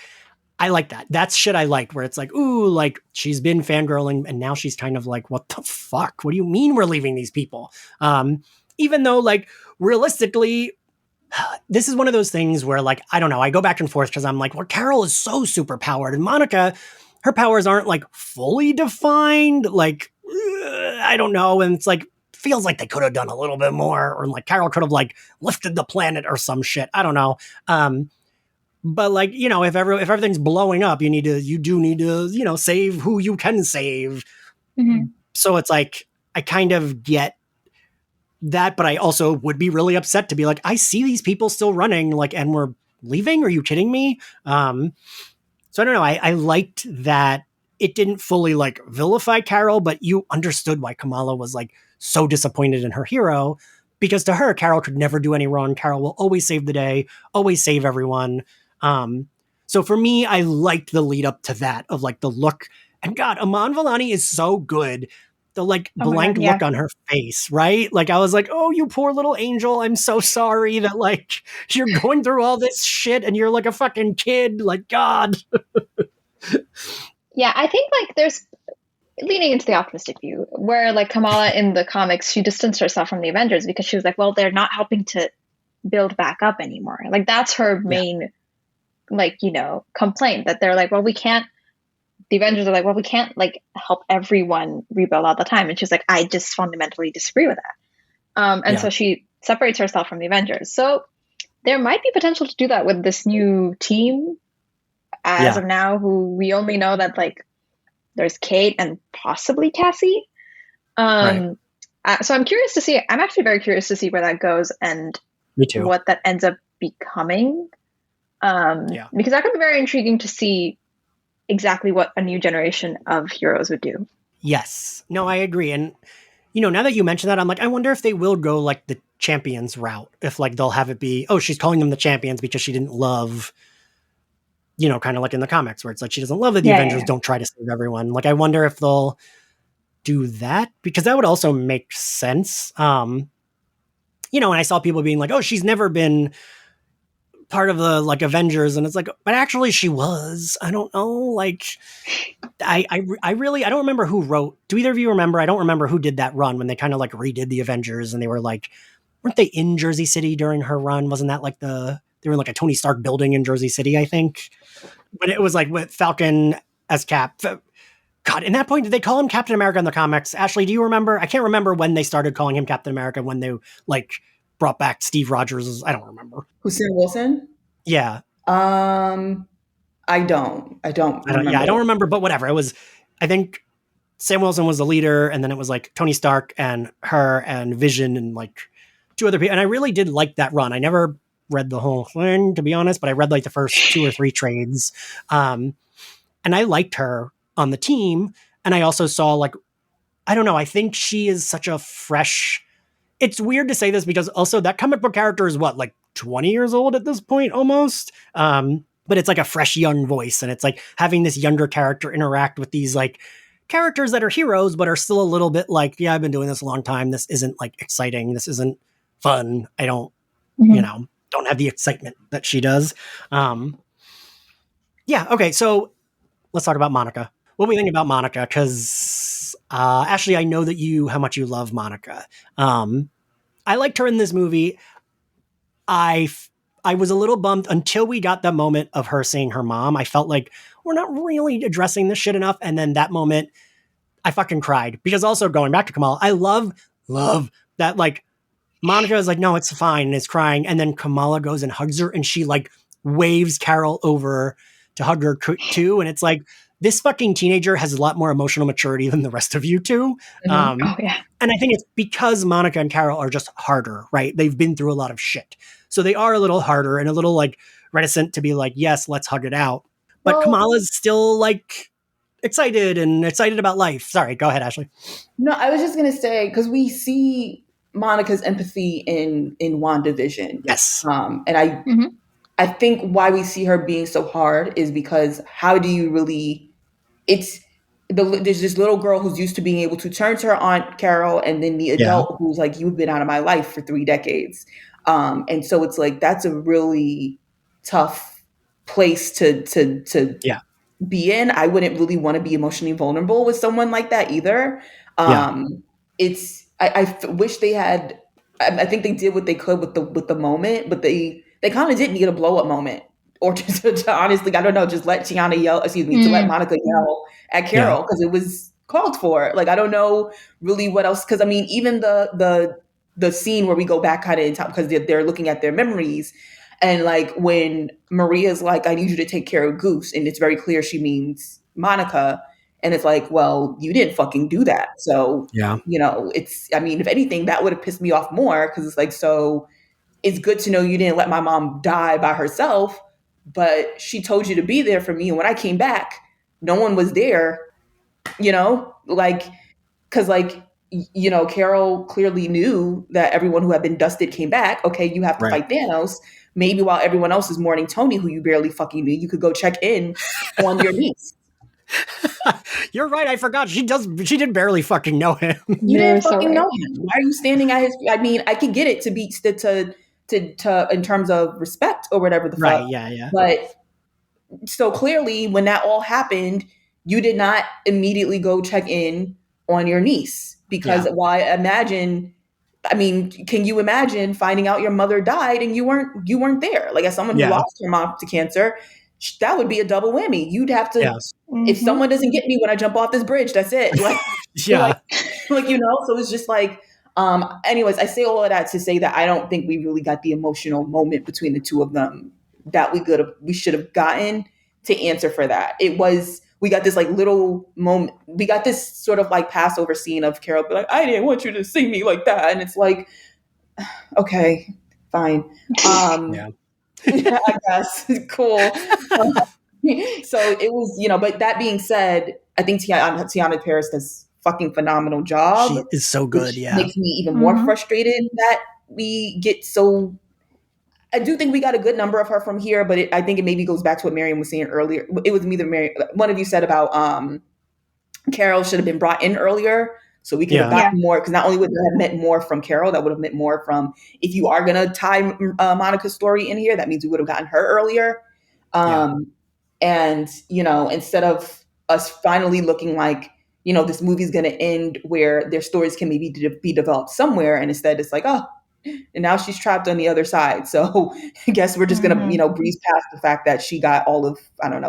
I like that. That's shit I like, where it's like, ooh, like she's been fangirling and now she's kind of like, what the fuck? What do you mean we're leaving these people? Even though like realistically, this is one of those things where like, I don't know, I go back and forth because I'm like, well, Carol is so super powered and Monica, her powers aren't like fully defined. Like, I don't know. And it's like, feels like they could have done a little bit more, or like Carol could have like lifted the planet or some shit. I don't know. But like, you know, if everything's blowing up, you do need to, you know, save who you can save. Mm-hmm. So it's like, I kind of get that, but I also would be really upset to be like, I see these people still running, like, and we're leaving. Are you kidding me? So I don't know. I liked that it didn't fully like vilify Carol, but you understood why Kamala was like so disappointed in her hero, because to her, Carol could never do any wrong. Carol will always save the day, always save everyone. So for me, I liked the lead up to that of like the look, and God, Aman Vellani is so good. The like blank look on her face, right? Like I was like, oh, you poor little angel. I'm so sorry that like you're going through all this shit and you're like a fucking kid. Like, God. Yeah, I think like there's leaning into the optimistic view where like Kamala in the comics, she distanced herself from the Avengers because she was like, well, they're not helping to build back up anymore. Like that's her main, like, you know, complaint, that they're like, well, we can't, the Avengers are like, well, we can't like help everyone rebuild all the time. And she's like, I just fundamentally disagree with that. So she separates herself from the Avengers. So there might be potential to do that with this new team as of now, who we only know that like there's Kate and possibly Cassie. So I'm curious to see, I'm actually very curious to see where that goes and Me too. What that ends up becoming. Because that could be very intriguing to see exactly what a new generation of heroes would do. Yes. No, I agree. And, you know, now that you mention that, I'm like, I wonder if they will go like the champions route. If like they'll have it be, oh, she's calling them the champions because she didn't love, you know, kind of like in the comics where it's like she doesn't love that the Avengers don't try to save everyone. Like, I wonder if they'll do that, because that would also make sense. You know, and I saw people being like, oh, she's never been part of the like Avengers, and it's like, but actually she was. I don't know. Like, I really, I don't remember who wrote. Do either of you remember? I don't remember who did that run when they kind of like redid the Avengers, and they were like, weren't they in Jersey City during her run? Wasn't that like they were in like a Tony Stark building in Jersey City, I think. But it was like with Falcon as Cap. God, in that point, did they call him Captain America in the comics? Ashley, do you remember? I can't remember when they started calling him Captain America, when they like brought back Steve Rogers. I don't remember. Who's Sam Wilson? Yeah. I don't remember. I don't remember, but whatever. It was, I think Sam Wilson was the leader, and then it was like Tony Stark and her and Vision and like two other people. And I really did like that run. I never read the whole thing, to be honest, but I read like the first 2 or 3 trades. And I liked her on the team. And I also saw like, I don't know, I think she is such a fresh, it's weird to say this because also that comic book character is what, like 20 years old at this point almost. But it's like a fresh young voice, and it's like having this younger character interact with these like characters that are heroes, but are still a little bit like, yeah, I've been doing this a long time. This isn't like exciting. This isn't fun. I don't, you know, don't have the excitement that she does. Okay. So let's talk about Monica. What do we think about Monica? Because Ashley, I know that how much you love Monica. I liked her in this movie. I was a little bummed until we got the moment of her seeing her mom. I felt like we're not really addressing this shit enough. And then that moment, I fucking cried. Because also going back to Kamala, I love that like Monica is like, no, it's fine, and is crying. And then Kamala goes and hugs her, and she like waves Carol over to hug her too. And it's like, this fucking teenager has a lot more emotional maturity than the rest of you two. And I think it's because Monica and Carol are just harder, right? They've been through a lot of shit. So they are a little harder and a little like reticent to be like, yes, let's hug it out. But Kamala's still like excited about life. Sorry, go ahead, Ashley. No, I was just going to say, because we see Monica's empathy in WandaVision. Yes. And I think why we see her being so hard is because how do you really, it's there's this little girl who's used to being able to turn to her aunt Carol, and then the Yeah. adult who's like, you've been out of my life for 3 decades. And so it's like that's a really tough place to Yeah. be in. I wouldn't really want to be emotionally vulnerable with someone like that either. Yeah. It's wish they had. I think they did what they could with the moment, but they kind of didn't need a blow up moment, or just to honestly, I don't know, just let Tiana yell. Excuse me, to let Monica yell at Carol because it was called for. Like I don't know really what else. Because I mean, even the scene where we go back kind of in time because they're looking at their memories. And like when Maria's like, I need you to take care of Goose, and it's very clear she means Monica. And it's like, well, you didn't fucking do that. So, Yeah. I mean, if anything, that would have pissed me off more because it's like, so it's good to know you didn't let my mom die by herself, but she told you to be there for me. And when I came back, no one was there, like, because like, Carol clearly knew that everyone who had been dusted came back. Okay, you have to Right. fight Thanos. Maybe while everyone else is mourning Tony, who you barely fucking knew, you could go check in on your niece. You're right. I forgot. She did barely fucking know him. You didn't fucking know him. Why are you standing at his? I mean, I could get it to be to in terms of respect or whatever the fuck. Right. Yeah. But so clearly, when that all happened, you did not immediately go check in on your niece because why? Imagine. I mean, can you imagine finding out your mother died and you weren't there? Like as someone who lost her mom to cancer, that would be a double whammy. You'd have to. Yeah. If someone doesn't get me when I jump off this bridge, that's it. Like, Yeah. like so it's just like, anyways, I say all of that to say that I don't think we really got the emotional moment between the two of them that we should have gotten to answer for that. We got this like little moment, we got this sort of like Passover scene of Carol be like, I didn't want you to see me like that. And it's like, okay, fine. Yeah. I guess. Cool. So it was, but that being said, I think Tiana Paris does fucking phenomenal job. She is so good. Yeah. Makes me even more frustrated that we get so. I do think we got a good number of her from here, but I think it maybe goes back to what Maryam was saying earlier. It was one of you said about Carol should have been brought in earlier. So we could have gotten more, because not only would that have meant more from Carol, that would have meant more from, if you are going to tie Monica's story in here, that means we would have gotten her earlier. And, instead of us finally looking like, this movie's going to end where their stories can maybe be developed somewhere. And instead it's like, oh, and now she's trapped on the other side. So I guess we're just going to, breeze past the fact that she got all of,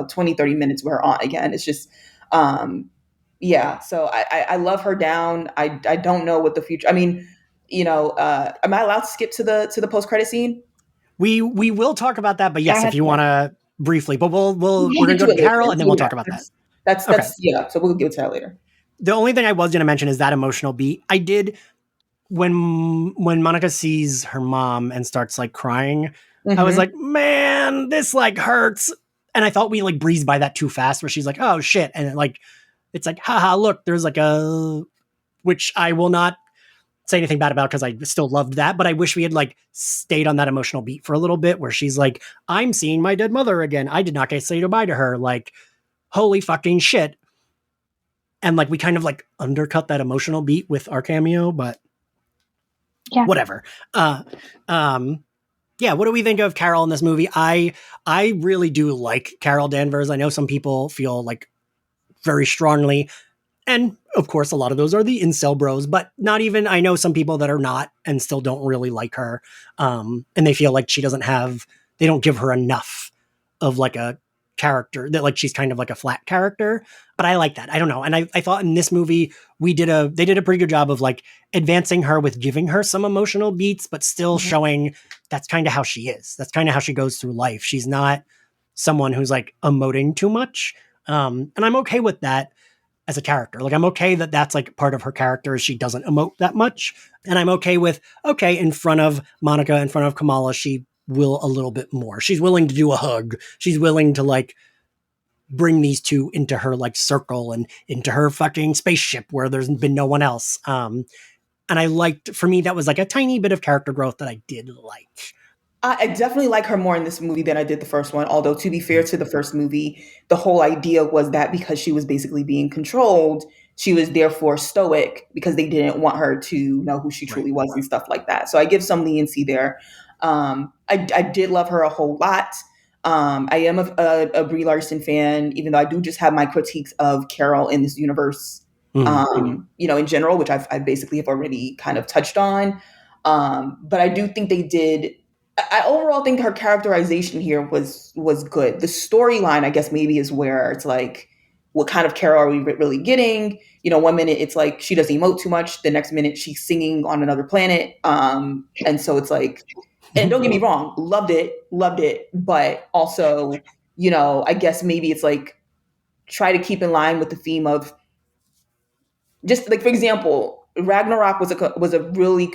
20, 30 minutes with her aunt again. It's just, so I love her down. I don't know what the future, I mean, am I allowed to skip to the post-credit scene? We will talk about that, but yes, if you want to briefly, but we're going to go to Carol and then we'll talk about that. That's so we'll get to that later. The only thing I was going to mention is that emotional beat. I did, when Monica sees her mom and starts like crying, I was like, man, this like hurts. And I thought we like breezed by that too fast, where she's like, oh shit. And it's like, haha, look, there's like which I will not say anything bad about because I still loved that, but I wish we had like stayed on that emotional beat for a little bit, where she's like, I'm seeing my dead mother again. I did not get to say goodbye to her. Like, holy fucking shit. And like, we kind of like undercut that emotional beat with our cameo, but whatever. What do we think of Carol in this movie? I really do like Carol Danvers. I know some people feel like very strongly, and of course a lot of those are the incel bros, but not even, I know some people that are not and still don't really like her. And they feel like they don't give her enough of like a character, that like she's kind of like a flat character, but I like that. I don't know. And I thought in this movie they did a pretty good job of like advancing her with giving her some emotional beats, but still showing that's kind of how she is. That's kind of how she goes through life. She's not someone who's like emoting too much. And I'm okay with that as a character. Like, I'm okay that that's like part of her character, is she doesn't emote that much. And I'm okay with, in front of Monica, in front of Kamala, she will a little bit more. She's willing to do a hug. She's willing to like bring these two into her like circle and into her fucking spaceship where there's been no one else. And I liked, for me, that was like a tiny bit of character growth that I did like. I definitely like her more in this movie than I did the first one. Although, to be fair to the first movie, the whole idea was that because she was basically being controlled, she was therefore stoic because they didn't want her to know who she Right. truly was and stuff like that. So I give some leniency there. I did love her a whole lot. I am a Brie Larson fan, even though I do just have my critiques of Carol in this universe, in general, which I basically have already kind of touched on. But I do think they did. I overall think her characterization here was good. The storyline, I guess, maybe is where it's like, what kind of Carol are we really getting? One minute it's like she doesn't emote too much, the next minute she's singing on another planet, and so it's like, and don't get me wrong, loved it, but also, I guess maybe it's like try to keep in line with the theme of just like, for example, Ragnarok was a really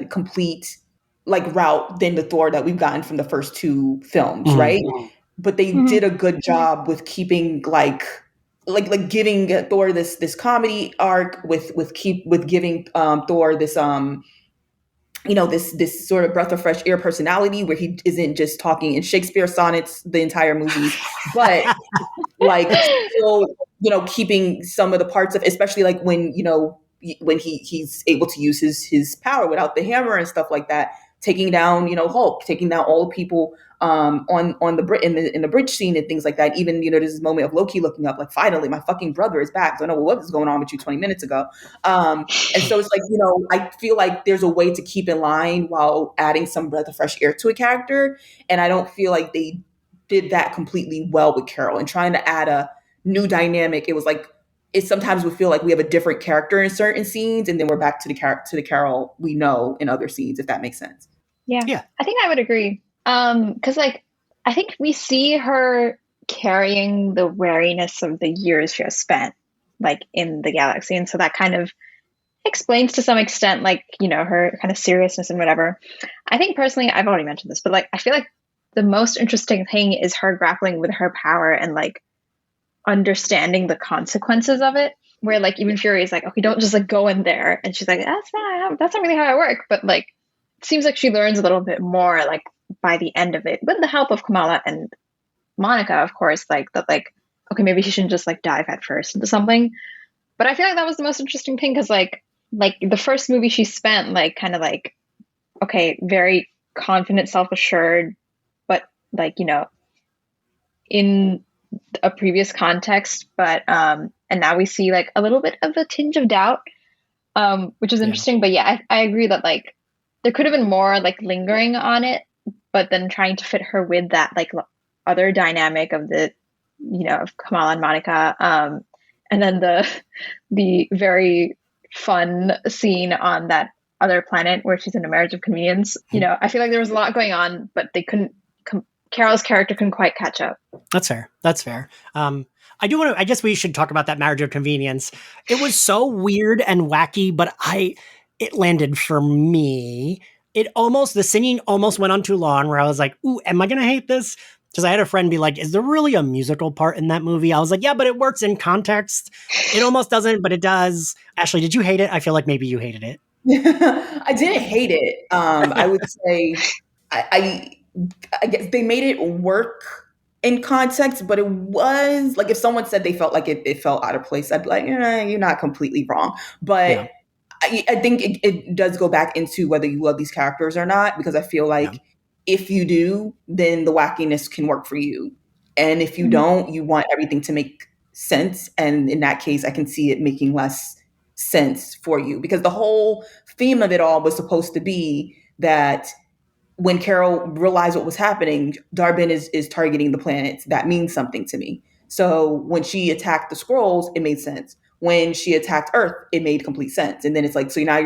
complete like route than the Thor that we've gotten from the first two films, right? But they did a good job with keeping like giving Thor this comedy arc with giving Thor this sort of breath of fresh air personality where he isn't just talking in Shakespeare sonnets the entire movie, but like still keeping some of the parts of, especially like when he's able to use his power without the hammer and stuff like that, taking down Hulk, taking down all the people on the in the bridge scene and things like that. Even there's this moment of Loki looking up like, finally my fucking brother is back. So I know what was going on with you 20 minutes ago. And so it's like, I feel like there's a way to keep in line while adding some breath of fresh air to a character, and I don't feel like they did that completely well with Carol. And trying to add a new dynamic, it was like, it sometimes would feel like we have a different character in certain scenes, and then we're back to the Carol we know in other scenes, if that makes sense. Yeah. I think I would agree. Because like I think we see her carrying the wariness of the years she has spent like in the galaxy, and so that kind of explains to some extent like her kind of seriousness and whatever. I think personally, I've already mentioned this, but like I feel like the most interesting thing is her grappling with her power and like understanding the consequences of it, where like even Fury is like, okay, don't just like go in there, and she's like, that's not really how I work. But like it seems like she learns a little bit more like by the end of it, with the help of Kamala and Monica, of course, like that, like, okay, maybe she shouldn't just like dive head first into something. But I feel like that was the most interesting thing, because like the first movie she spent like kind of like, okay, very confident, self-assured, but like in a previous context, but and now we see like a little bit of a tinge of doubt, which is interesting. But yeah, I agree that like there could have been more like lingering on it, but then trying to fit her with that like other dynamic of the of Kamala and Monica, and then the very fun scene on that other planet where she's in a marriage of convenience. I feel like there was a lot going on, but they couldn't. Carol's character couldn't quite catch up. That's fair. I guess we should talk about that marriage of convenience. It was so weird and wacky, but it landed for me. The singing almost went on too long, where I was like, ooh, am I going to hate this? Because I had a friend be like, is there really a musical part in that movie? I was like, yeah, but it works in context. It almost doesn't, but it does. Ashley, did you hate it? I feel like maybe you hated it. I didn't hate it. I would say I guess they made it work in context, but it was like, if someone said they felt like it felt out of place, I'd be like, you're not completely wrong. But yeah. I think it does go back into whether you love these characters or not, because I feel like if you do, then the wackiness can work for you. And if you don't, you want everything to make sense. And in that case, I can see it making less sense for you, because the whole theme of it all was supposed to be that when Carol realized what was happening, Darbin is targeting the planets. That means something to me. So when she attacked the Skrulls, it made sense. When she attacked Earth, it made complete sense. And then it's like, so now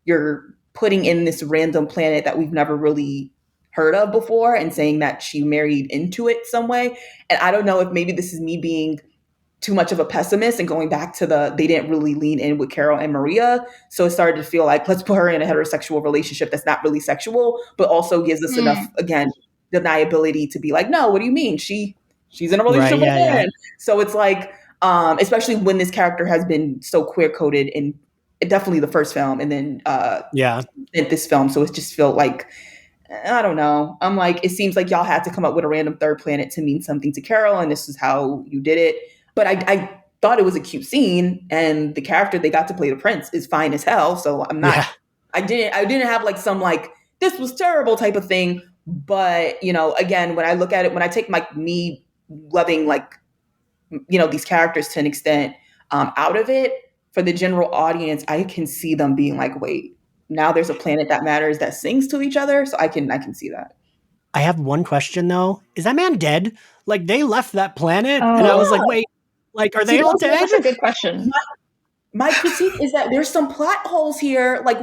you're putting in this random planet that we've never really heard of before and saying that she married into it some way. And I don't know if maybe this is me being too much of a pessimist and going back to they didn't really lean in with Carol and Maria. So it started to feel like, let's put her in a heterosexual relationship that's not really sexual, but also gives us enough, again, deniability to be like, no, what do you mean? She's in a relationship with him. Yeah. So it's like, especially when this character has been so queer coded in definitely the first film and then this film. So it just felt like I don't know. I'm like, it seems like y'all had to come up with a random third planet to mean something to Carol, and this is how you did it. But I thought it was a cute scene, and the character they got to play, the prince, is fine as hell. So I'm not. Yeah. I didn't have like some like this was terrible type of thing. But again, when I look at it, when I take me loving like these characters to an extent out of it, for the general audience, I can see them being like, wait, now there's a planet that matters that sings to each other. So I can see that. I have one question though. Is that man dead? Like they left that planet and I Oh. was like, wait, like are they all dead? That's a good question. My critique is that there's some plot holes here. Like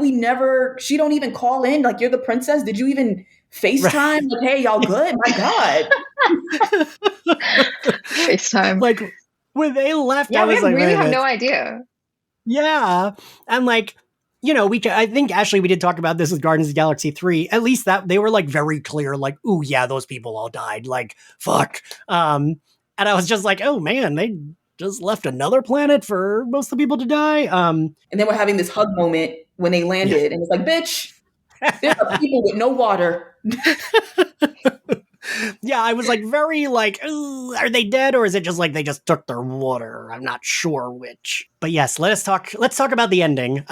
she don't even call in. Like, you're the princess. Did you even FaceTime? Right. Like, hey, y'all good? My God. FaceTime. Like when they left, Yeah, I was we like, really wait a have minute. no idea. Yeah. And like, I think Ashley, we did talk about this with Guardians of the Galaxy 3. At least that they were like very clear, like, ooh, yeah, those people all died. Like, fuck. And I was just like, oh man, they just left another planet for most of the people to die. And then we're having this hug moment when they landed, and it's like, bitch, there are people with no water. Yeah, I was like very like, are they dead or is it just like they just took their water? I'm not sure which. But yes, let's talk about the ending.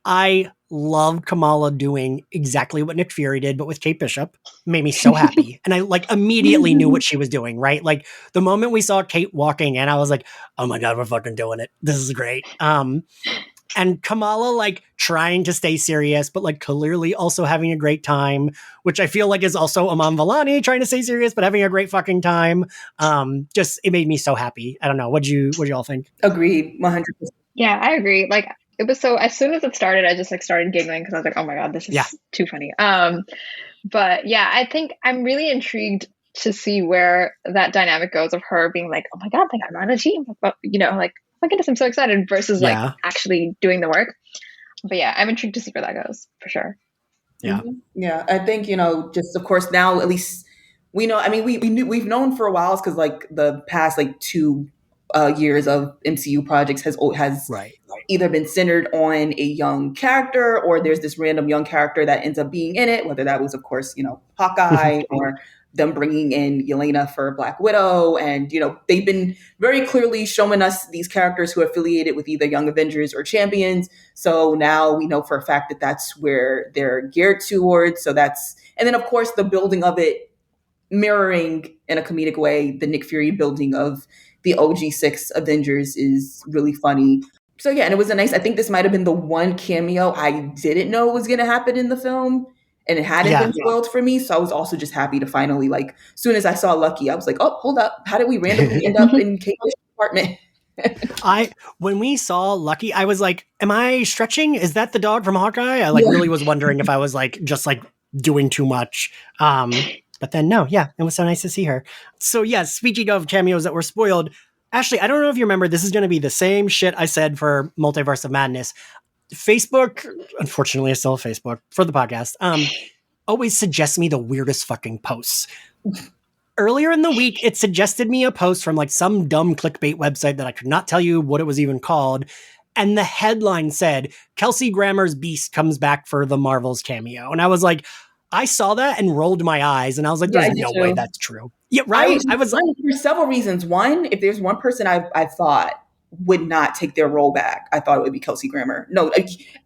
I love Kamala doing exactly what Nick Fury did, but with Kate Bishop. Made me so happy. And I like immediately knew what she was doing, right? Like the moment we saw Kate walking in, I was like, oh my God, we're fucking doing it. This is great. And Kamala like trying to stay serious, but like clearly also having a great time, which I feel like is also Aman Vellani trying to stay serious, but having a great fucking time. Just, it made me so happy. I don't know. What'd you all think? Agreed, 100%. Yeah, I agree. Like it was so, as soon as it started, I just like started giggling because I was like, oh my God, this is too funny. But yeah, I think I'm really intrigued to see where that dynamic goes of her being like, oh my God, like I'm on a team, but like, oh my goodness, I'm so excited versus like actually doing the work. But yeah, I'm intrigued to see where that goes for sure. Yeah. Mm-hmm. Yeah. I think, just of course now, at least we know, I mean, we've known for a while because like the past like 2 years of MCU projects has right. either been centered on a young character or there's this random young character that ends up being in it, whether that was, of course, Hawkeye or them bringing in Yelena for Black Widow. And, they've been very clearly showing us these characters who are affiliated with either Young Avengers or Champions. So now we know for a fact that that's where they're geared towards. And then of course the building of it mirroring in a comedic way the Nick Fury building of the OG6 Avengers is really funny. So yeah, and it was I think this might have been the one cameo I didn't know was going to happen in the film, and it hadn't been spoiled for me. So I was also just happy to finally, like, as soon as I saw Lucky, I was like, oh, hold up. How did we randomly end up in Kate's apartment? When we saw Lucky, I was like, am I stretching? Is that the dog from Hawkeye? I really was wondering if I was like, just like doing too much. But then no, yeah, it was so nice to see her. So yeah, speaking of cameos that were spoiled, Ashley, I don't know if you remember, this is going to be the same shit I said for Multiverse of Madness. Facebook, unfortunately, I still have Facebook for the podcast, always suggests me the weirdest fucking posts. Earlier in the week, it suggested me a post from like some dumb clickbait website that I could not tell you what it was even called. And the headline said, Kelsey Grammer's Beast comes back for the Marvels cameo. And I was like, I saw that and rolled my eyes, and I was like, "There's no way that's true." Yeah, right. I was like, for several reasons. One, if there's one person I thought would not take their role back, I thought it would be Kelsey Grammer. No,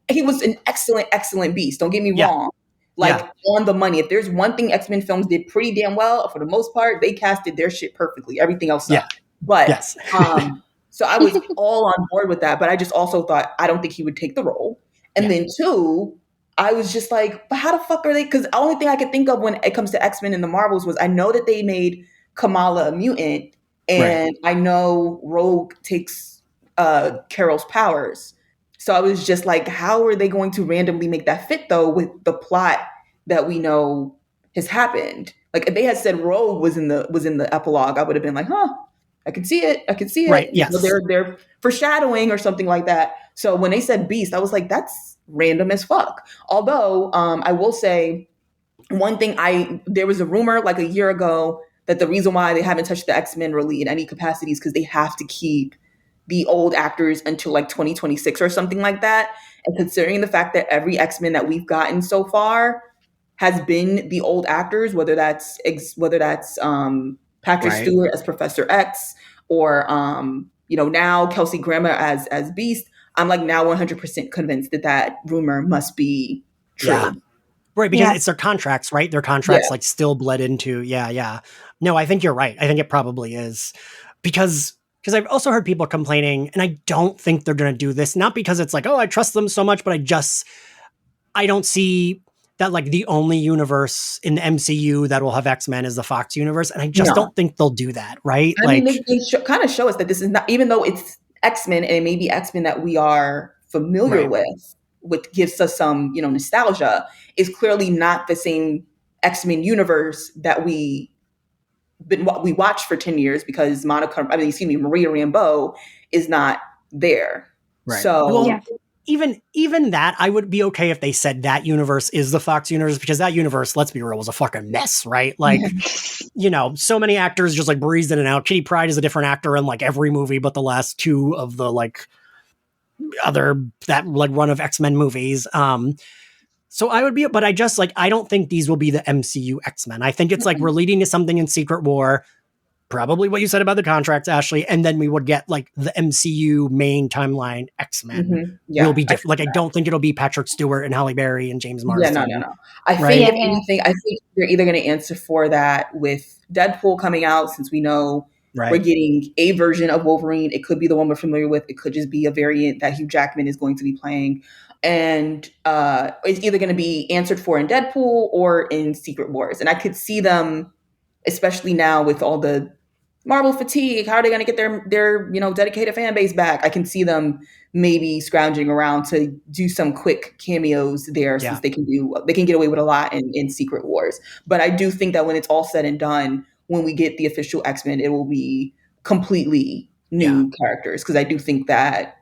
he was an excellent Beast. Don't get me wrong. Like on the money. If there's one thing X-Men films did pretty damn well, for the most part, they casted their shit perfectly. Everything else sucked. But so I was all on board with that. But I just also thought I don't think he would take the role. And then 2. I was just like, but how the fuck are they? Because the only thing I could think of when it comes to X-Men and the Marvels was I know that they made Kamala a mutant, and I know Rogue takes Carol's powers. So I was just like, how are they going to randomly make that fit though with the plot that we know has happened? Like if they had said Rogue was in the epilogue, I would have been like, huh, I can see it. Right. Yes. So they're foreshadowing or something like that. So when they said Beast, I was like, that's random as fuck. Although I will say one thing, there was a rumor like a year ago that the reason why they haven't touched the X-Men really in any capacity is because they have to keep the old actors until like 2026 or something like that. And considering the fact that every X-Men that we've gotten so far has been the old actors, whether that's Patrick Right. Stewart as Professor X, or now Kelsey Grammer as Beast. I'm like now 100% convinced that rumor must be true. Yeah. Right, because it's their contracts, right? Their contracts Yeah. like still bled into. Yeah. No, I think you're right. I think it probably is. Because I've also heard people complaining, and I don't think they're going to do this, not because it's like, oh, I trust them so much, but I don't see that like the only universe in the MCU that will have X-Men is the Fox universe, and I just don't think they'll do that, right? I mean, they kind of show us that this is not, even though it's X-Men and it may be X-Men that we are familiar with, which gives us some, nostalgia, is clearly not the same X-Men universe that we watched for 10 years because Maria Rambeau is not there. Right. So well, even that, I would be okay if they said that universe is the Fox universe, because that universe, let's be real, was a fucking mess, right? Like, so many actors just like breezed in and out. Kitty Pryde is a different actor in like every movie but the last two of the like that like run of X-Men movies. So I would be, but I just like, I don't think these will be the MCU X-Men. I think it's like we're leading to something in Secret War. Probably what you said about the contracts, Ashley, and then we would get like the MCU main timeline X-Men will be different. Like, I don't think it'll be Patrick Stewart and Halle Berry and James Marsden. No. I think if anything, I think they're either going to answer for that with Deadpool coming out, since we know we're getting a version of Wolverine. It could be the one we're familiar with. It could just be a variant that Hugh Jackman is going to be playing. And it's either going to be answered for in Deadpool or in Secret Wars. And I could see them, especially now with all the Marvel fatigue, how are they going to get their dedicated fan base back? I can see them maybe scrounging around to do some quick cameos there, since they can get away with a lot in Secret Wars. But I do think that when it's all said and done, when we get the official X-Men, it will be completely new characters, because I do think that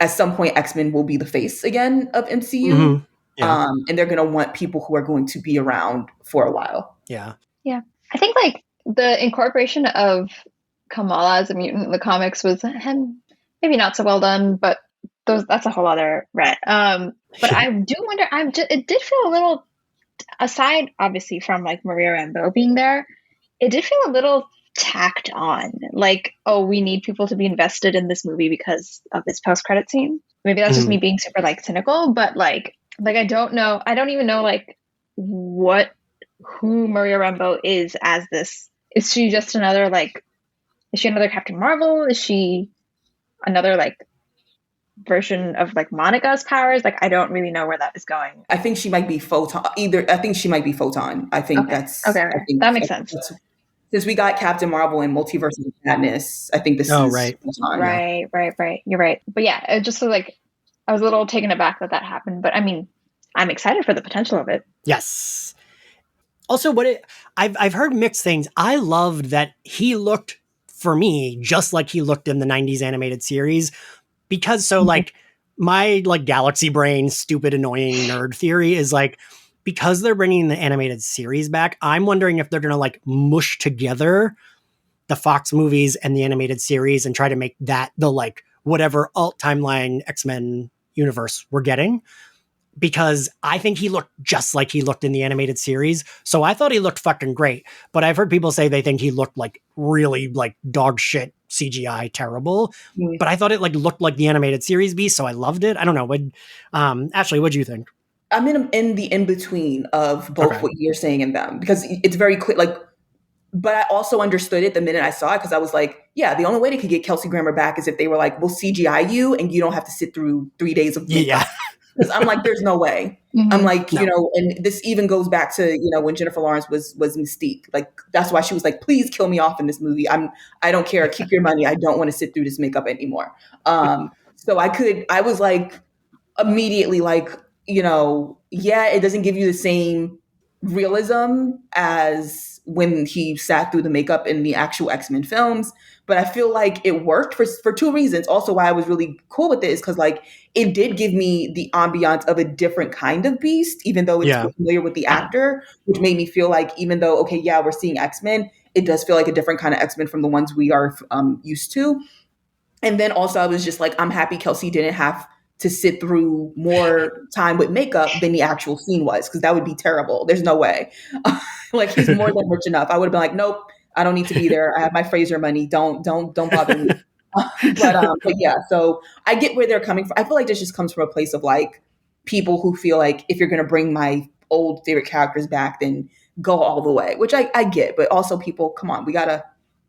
at some point X-Men will be the face again of MCU, and they're going to want people who are going to be around for a while. Yeah. I think like the incorporation of Kamala as a mutant in the comics was maybe not so well done, but that's a whole other rant. But I do wonder, it did feel a little, aside obviously from like Maria Rambeau being there, it did feel a little tacked on. Like, oh, we need people to be invested in this movie because of this post-credit scene. Maybe that's just me being super like cynical, but like I don't know. I don't even know like who Maria Rambeau is as this. Is she just another is she another Captain Marvel? Is she another like version of like Monica's powers? Like, I don't really know where that is going. I think she might be Photon. I think she might be Photon. I think that's okay. That makes sense. Since we got Captain Marvel and Multiverse of Madness, I think this is Photon. Right. You're right. But yeah, it just like I was a little taken aback that happened. But I mean, I'm excited for the potential of it. Yes. Also, I've heard mixed things. I loved that he looked, for me, just like he looked in the 90s animated series, because like my like galaxy brain, stupid, annoying nerd theory is like, because they're bringing the animated series back, I'm wondering if they're going to like mush together the Fox movies and the animated series and try to make that the like whatever alt timeline X-Men universe we're getting. Because I think he looked just like he looked in the animated series. So I thought he looked fucking great. But I've heard people say they think he looked like really like dog shit CGI terrible. But I thought it like looked like the animated series Beast, so I loved it. I don't know. Ashley, what'd you think? I'm in the in-between of both what you're saying and them. Because it's very quick, like, but I also understood it the minute I saw it, because I was like, yeah, the only way they could get Kelsey Grammer back is if they were like, we'll CGI you and you don't have to sit through 3 days of makeup. Yeah. Because I'm like, there's no way. I'm like, and this even goes back to, when Jennifer Lawrence was Mystique. Like, that's why she was like, please kill me off in this movie. I don't care. Keep your money. I don't want to sit through this makeup anymore. So I was like, immediately like, it doesn't give you the same realism as when he sat through the makeup in the actual X-Men films. But I feel like it worked for two reasons. Also, why I was really cool with it is because like it did give me the ambiance of a different kind of Beast, even though it's familiar with the actor, which made me feel like even though, we're seeing X-Men, it does feel like a different kind of X-Men from the ones we are used to. And then also I was just like, I'm happy Kelsey didn't have to sit through more time with makeup than the actual scene was, because that would be terrible. There's no way. Like, he's more than rich enough. I would have been like, nope, I don't need to be there. I have my Fraser money. Don't bother me. But yeah, so I get where they're coming from. I feel like this just comes from a place of like people who feel like if you're going to bring my old favorite characters back, then go all the way, which I get. But also, people, come on, we gotta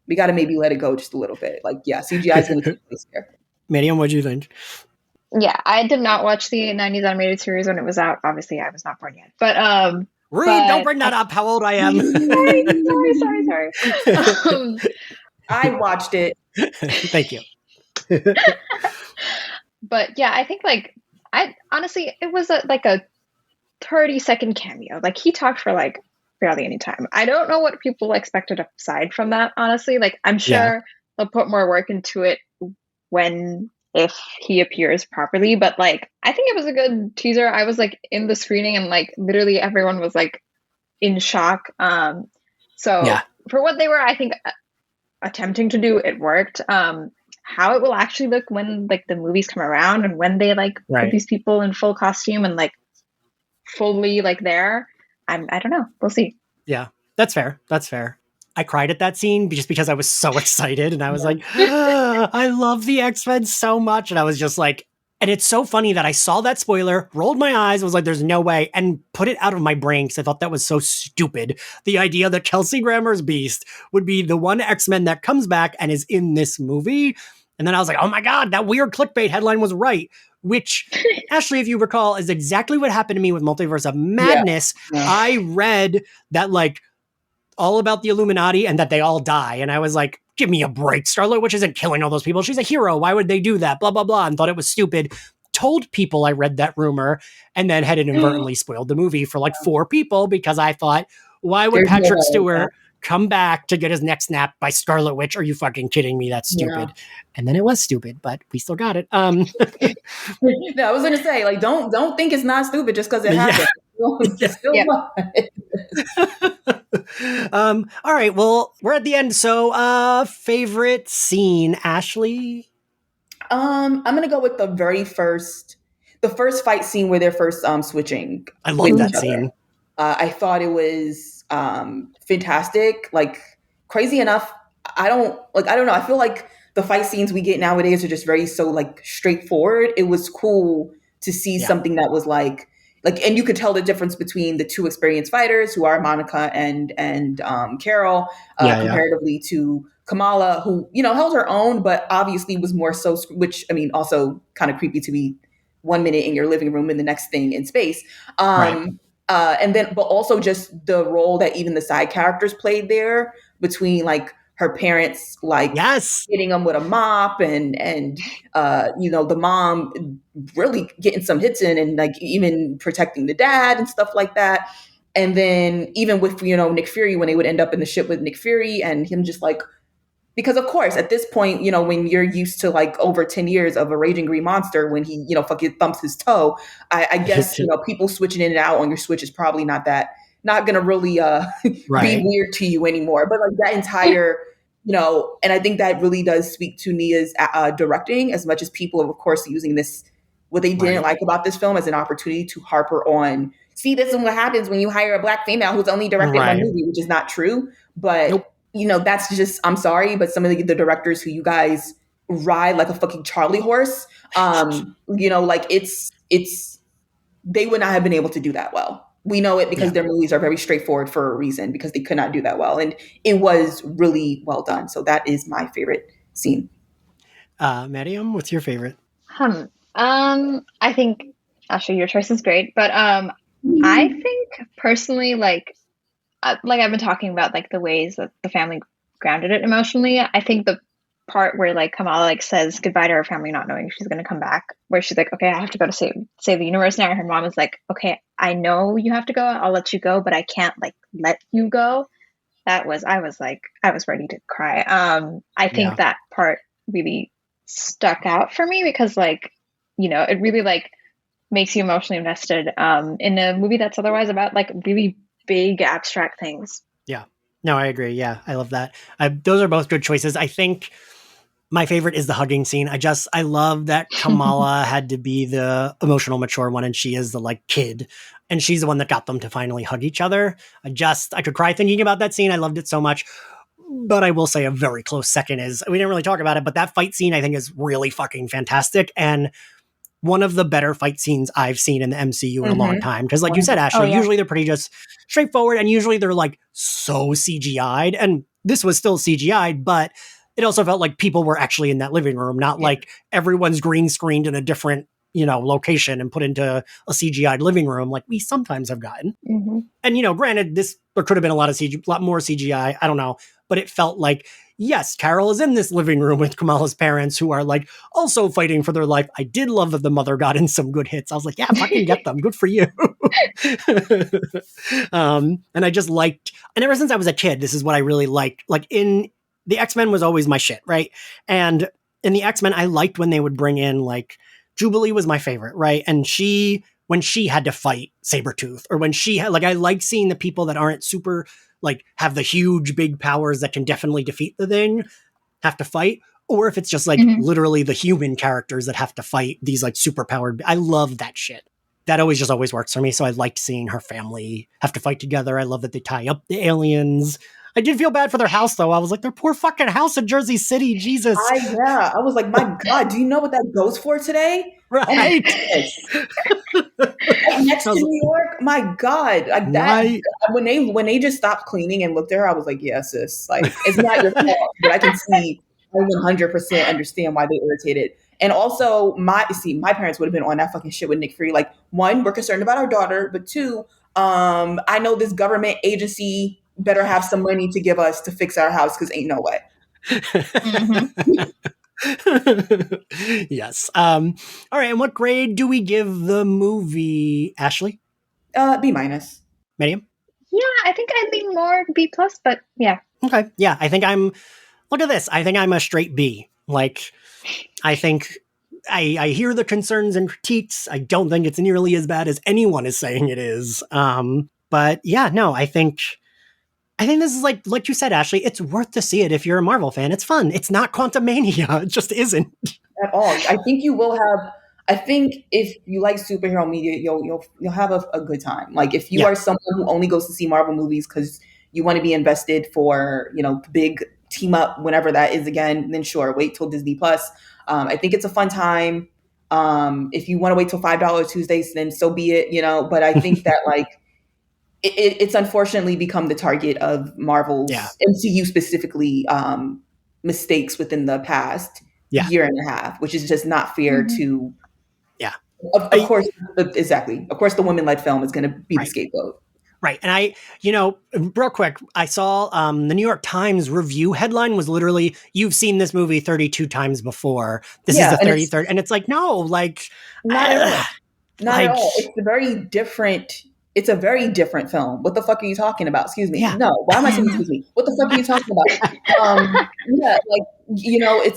maybe let it go just a little bit. Like, yeah, CGI is going to take place here. Maryam, what do you think? Yeah, I did not watch the 90s animated series when it was out. Obviously, I was not born yet. But rude, but don't bring that up. How old I am. sorry. I watched it. Thank you. But yeah, I think like I honestly it was like a 30-second cameo. Like, he talked for like barely any time. I don't know what people expected aside from that, honestly. Like, I'm sure they'll put more work into it if he appears properly, but like I think it was a good teaser. I was like in the screening and like literally everyone was like in shock. So for what they were, I think, attempting to do, it worked. How it will actually look when like the movies come around and when they like put these people in full costume and like fully like there, I don't know. We'll see. Yeah, that's fair. I cried at that scene just because I was so excited, and I was like, I love the X-Men so much. And I was just like, and it's so funny that I saw that spoiler, rolled my eyes, was like, there's no way, and put it out of my brain because I thought that was so stupid. The idea that Kelsey Grammer's Beast would be the one X-Men that comes back and is in this movie. And then I was like, oh my God, that weird clickbait headline was right. Which, Ashley, if you recall, is exactly what happened to me with Multiverse of Madness. Yeah. I read that like, all about the Illuminati and that they all die. And I was like, give me a break. Scarlet Witch isn't killing all those people. She's a hero. Why would they do that? Blah, blah, blah. And thought it was stupid. Told people I read that rumor and then had inadvertently spoiled the movie for like 4 people because I thought, why would Patrick Stewart come back to get his neck snapped by Scarlet Witch? Are you fucking kidding me? That's stupid. Yeah. And then it was stupid, but we still got it. No, I was going to say, like, don't think it's not stupid just because it happened. All right, well, we're at the end. So favorite scene, Ashley? I'm gonna go with the first fight scene where they're first switching. I love that scene. I thought it was fantastic. Like, crazy enough, I don't know. I feel like the fight scenes we get nowadays are just very so like straightforward. It was cool to see something that was like, and you could tell the difference between the 2 experienced fighters who are Monica and Carol, comparatively to Kamala, who, held her own, but obviously was more so, which, I mean, also kind of creepy to be 1 minute in your living room and the next thing in space. And then, but also just the role that even the side characters played there between like her parents, like hitting them with a mop and the mom really getting some hits in and like even protecting the dad and stuff like that. And then even with, Nick Fury, when they would end up in the ship with Nick Fury and him just like, because of course at this point, when you're used to like over 10 years of a raging green monster, when he, fucking thumps his toe, I guess, people switching in and out on your Switch is probably not going to really be weird to you anymore. But like that entire, and I think that really does speak to Nia's directing, as much as people are, of course, using this, what they didn't like about this film as an opportunity to harper on, see, this is what happens when you hire a Black female who's only directed one movie, which is not true. But, that's just, I'm sorry, but some of the directors who you guys ride like a fucking Charlie horse, like it's, they would not have been able to do that well. We know it because their movies are very straightforward for a reason, because they could not do that well. And it was really well done. So that is my favorite scene. Maryam, what's your favorite? I think, Ashley, your choice is great. But I think personally, like I've been talking about like the ways that the family grounded it emotionally. I think the part where like Kamala like says goodbye to her family, not knowing she's going to come back, where she's like, okay, I have to go to save the universe now. And her mom is like, okay, I know you have to go. I'll let you go, but I can't like let you go. I was ready to cry. I think that part really stuck out for me because like, it really like makes you emotionally invested in a movie that's otherwise about like really big abstract things. Yeah. No, I agree. Yeah, I love that. Those are both good choices. I think My favorite is the hugging scene. I love that Kamala had to be the emotional mature one and she is the like kid. And she's the one that got them to finally hug each other. I could cry thinking about that scene. I loved it so much. But I will say a very close second is, we didn't really talk about it, but that fight scene I think is really fucking fantastic. And one of the better fight scenes I've seen in the MCU in a long time. Because like you said, Ashley, usually they're pretty just straightforward and usually they're like so CGI'd. And this was still CGI'd, but it also felt like people were actually in that living room, not like everyone's green screened in a different, location and put into a CGI'd living room like we sometimes have gotten. Mm-hmm. And, granted, there could have been a lot more CGI. I don't know. But it felt like, yes, Carol is in this living room with Kamala's parents who are like also fighting for their life. I did love that the mother got in some good hits. I was like, yeah, fucking get them. Good for you. And I just liked, and ever since I was a kid, this is what I really liked. Like in the X-Men was always my shit, right? And in the X-Men, I liked when they would bring in like, Jubilee was my favorite, right? And when she had to fight Sabretooth, or when she had, like, I like seeing the people that aren't super, like, have the huge big powers that can definitely defeat the thing, have to fight. Or if it's just like literally the human characters that have to fight these like super powered. I love that shit. That always works for me. So I liked seeing her family have to fight together. I love that they tie up the aliens. I did feel bad for their house, though. I was like, their poor fucking house in Jersey City. Jesus. I was like, my God, do you know what that goes for today? Right. Right next to New York. My God. When they just stopped cleaning and looked at her, I was like, yeah, sis. Like, it's not your fault. But I can see, I 100% understand why they irritated. And also, my parents would have been on that fucking shit with Nick Fury. Like, one, we're concerned about our daughter. But two, I know this government agency better have some money to give us to fix our house because ain't no way. Yes. All right. And what grade do we give the movie, Ashley? B-. Maryam? Yeah, I think I'd lean more B+, but yeah. Okay. Yeah, I think look at this. I think I'm a straight B. Like, I think I hear the concerns and critiques. I don't think it's nearly as bad as anyone is saying it is. But yeah, no, I think this is like you said, Ashley, it's worth to see it if you're a Marvel fan. It's fun. It's not Quantumania. It just isn't. At all. I think you will have, I think if you like superhero media, you'll have a good time. Like if you are someone who only goes to see Marvel movies because you want to be invested for, big team up, whenever that is again, then sure, wait till Disney Plus. I think it's a fun time. If you want to wait till $5 Tuesdays, then so be it, but I think that like, it's unfortunately become the target of Marvel's MCU specifically mistakes within the past year and a half, which is just not fair to. Yeah, of course, exactly. Of course, the women-led film is going to be the scapegoat. Right, and I, real quick, I saw the New York Times review headline was literally, "You've seen this movie 32 times before. This is the 33rd," and it's like, no, like not at all. It's a very different film. What the fuck are you talking about? Excuse me. Yeah. No, why am I saying excuse me? What the fuck are you talking about?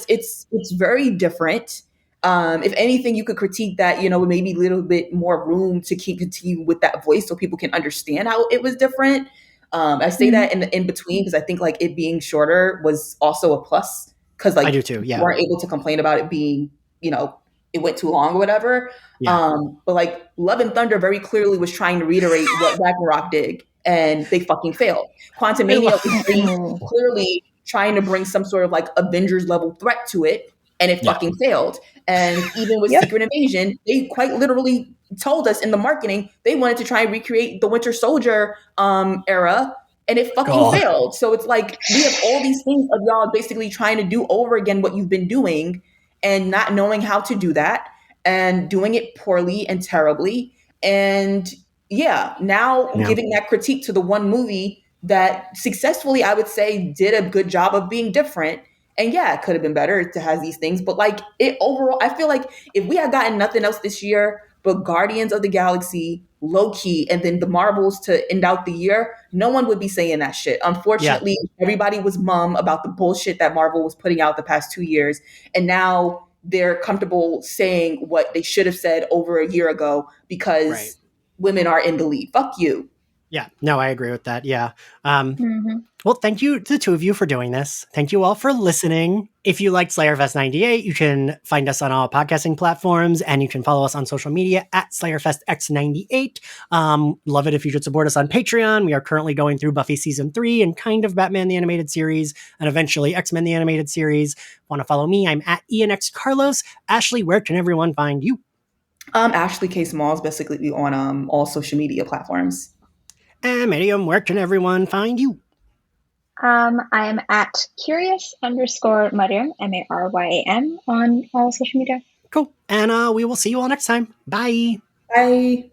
It's very different. If anything, you could critique that, maybe a little bit more room to continue with that voice so people can understand how it was different. I say that in between because I think like it being shorter was also a plus because like I do too. Yeah, you weren't able to complain about it being, it went too long or whatever. Yeah. But like Love and Thunder very clearly was trying to reiterate what Ragnarok did, and they fucking failed. Quantumania was very clearly trying to bring some sort of like Avengers level threat to it, and it fucking failed. And even with Secret Invasion, they quite literally told us in the marketing they wanted to try and recreate the Winter Soldier era, and it fucking failed. So it's like we have all these things of y'all basically trying to do over again what you've been doing and not knowing how to do that and doing it poorly and terribly. And now giving that critique to the one movie that successfully, I would say, did a good job of being different. And it could have been better to have these things. But like it overall, I feel like if we had gotten nothing else this year but Guardians of the Galaxy, Loki, and then the Marvels to end out the year, no one would be saying that shit. Unfortunately, everybody was mum about the bullshit that Marvel was putting out the past 2 years. And now they're comfortable saying what they should have said over a year ago because women are in the lead. Fuck you. Yeah, no, I agree with that. Yeah. Mm-hmm. Well, thank you to the two of you for doing this. Thank you all for listening. If you liked Slayerfest 98, you can find us on all podcasting platforms and you can follow us on social media at SlayerFestX98. Love it if you could support us on Patreon. We are currently going through Buffy Season 3 and kind of Batman the Animated Series and eventually X-Men the Animated Series. Want to follow me? I'm at ENX Ashley, where can everyone find you? Ashley K. Smalls, basically on all social media platforms. And Maryam, where can everyone find you? I am at curious_Maryam, Maryam, on all social media. Cool. And we will see you all next time. Bye. Bye.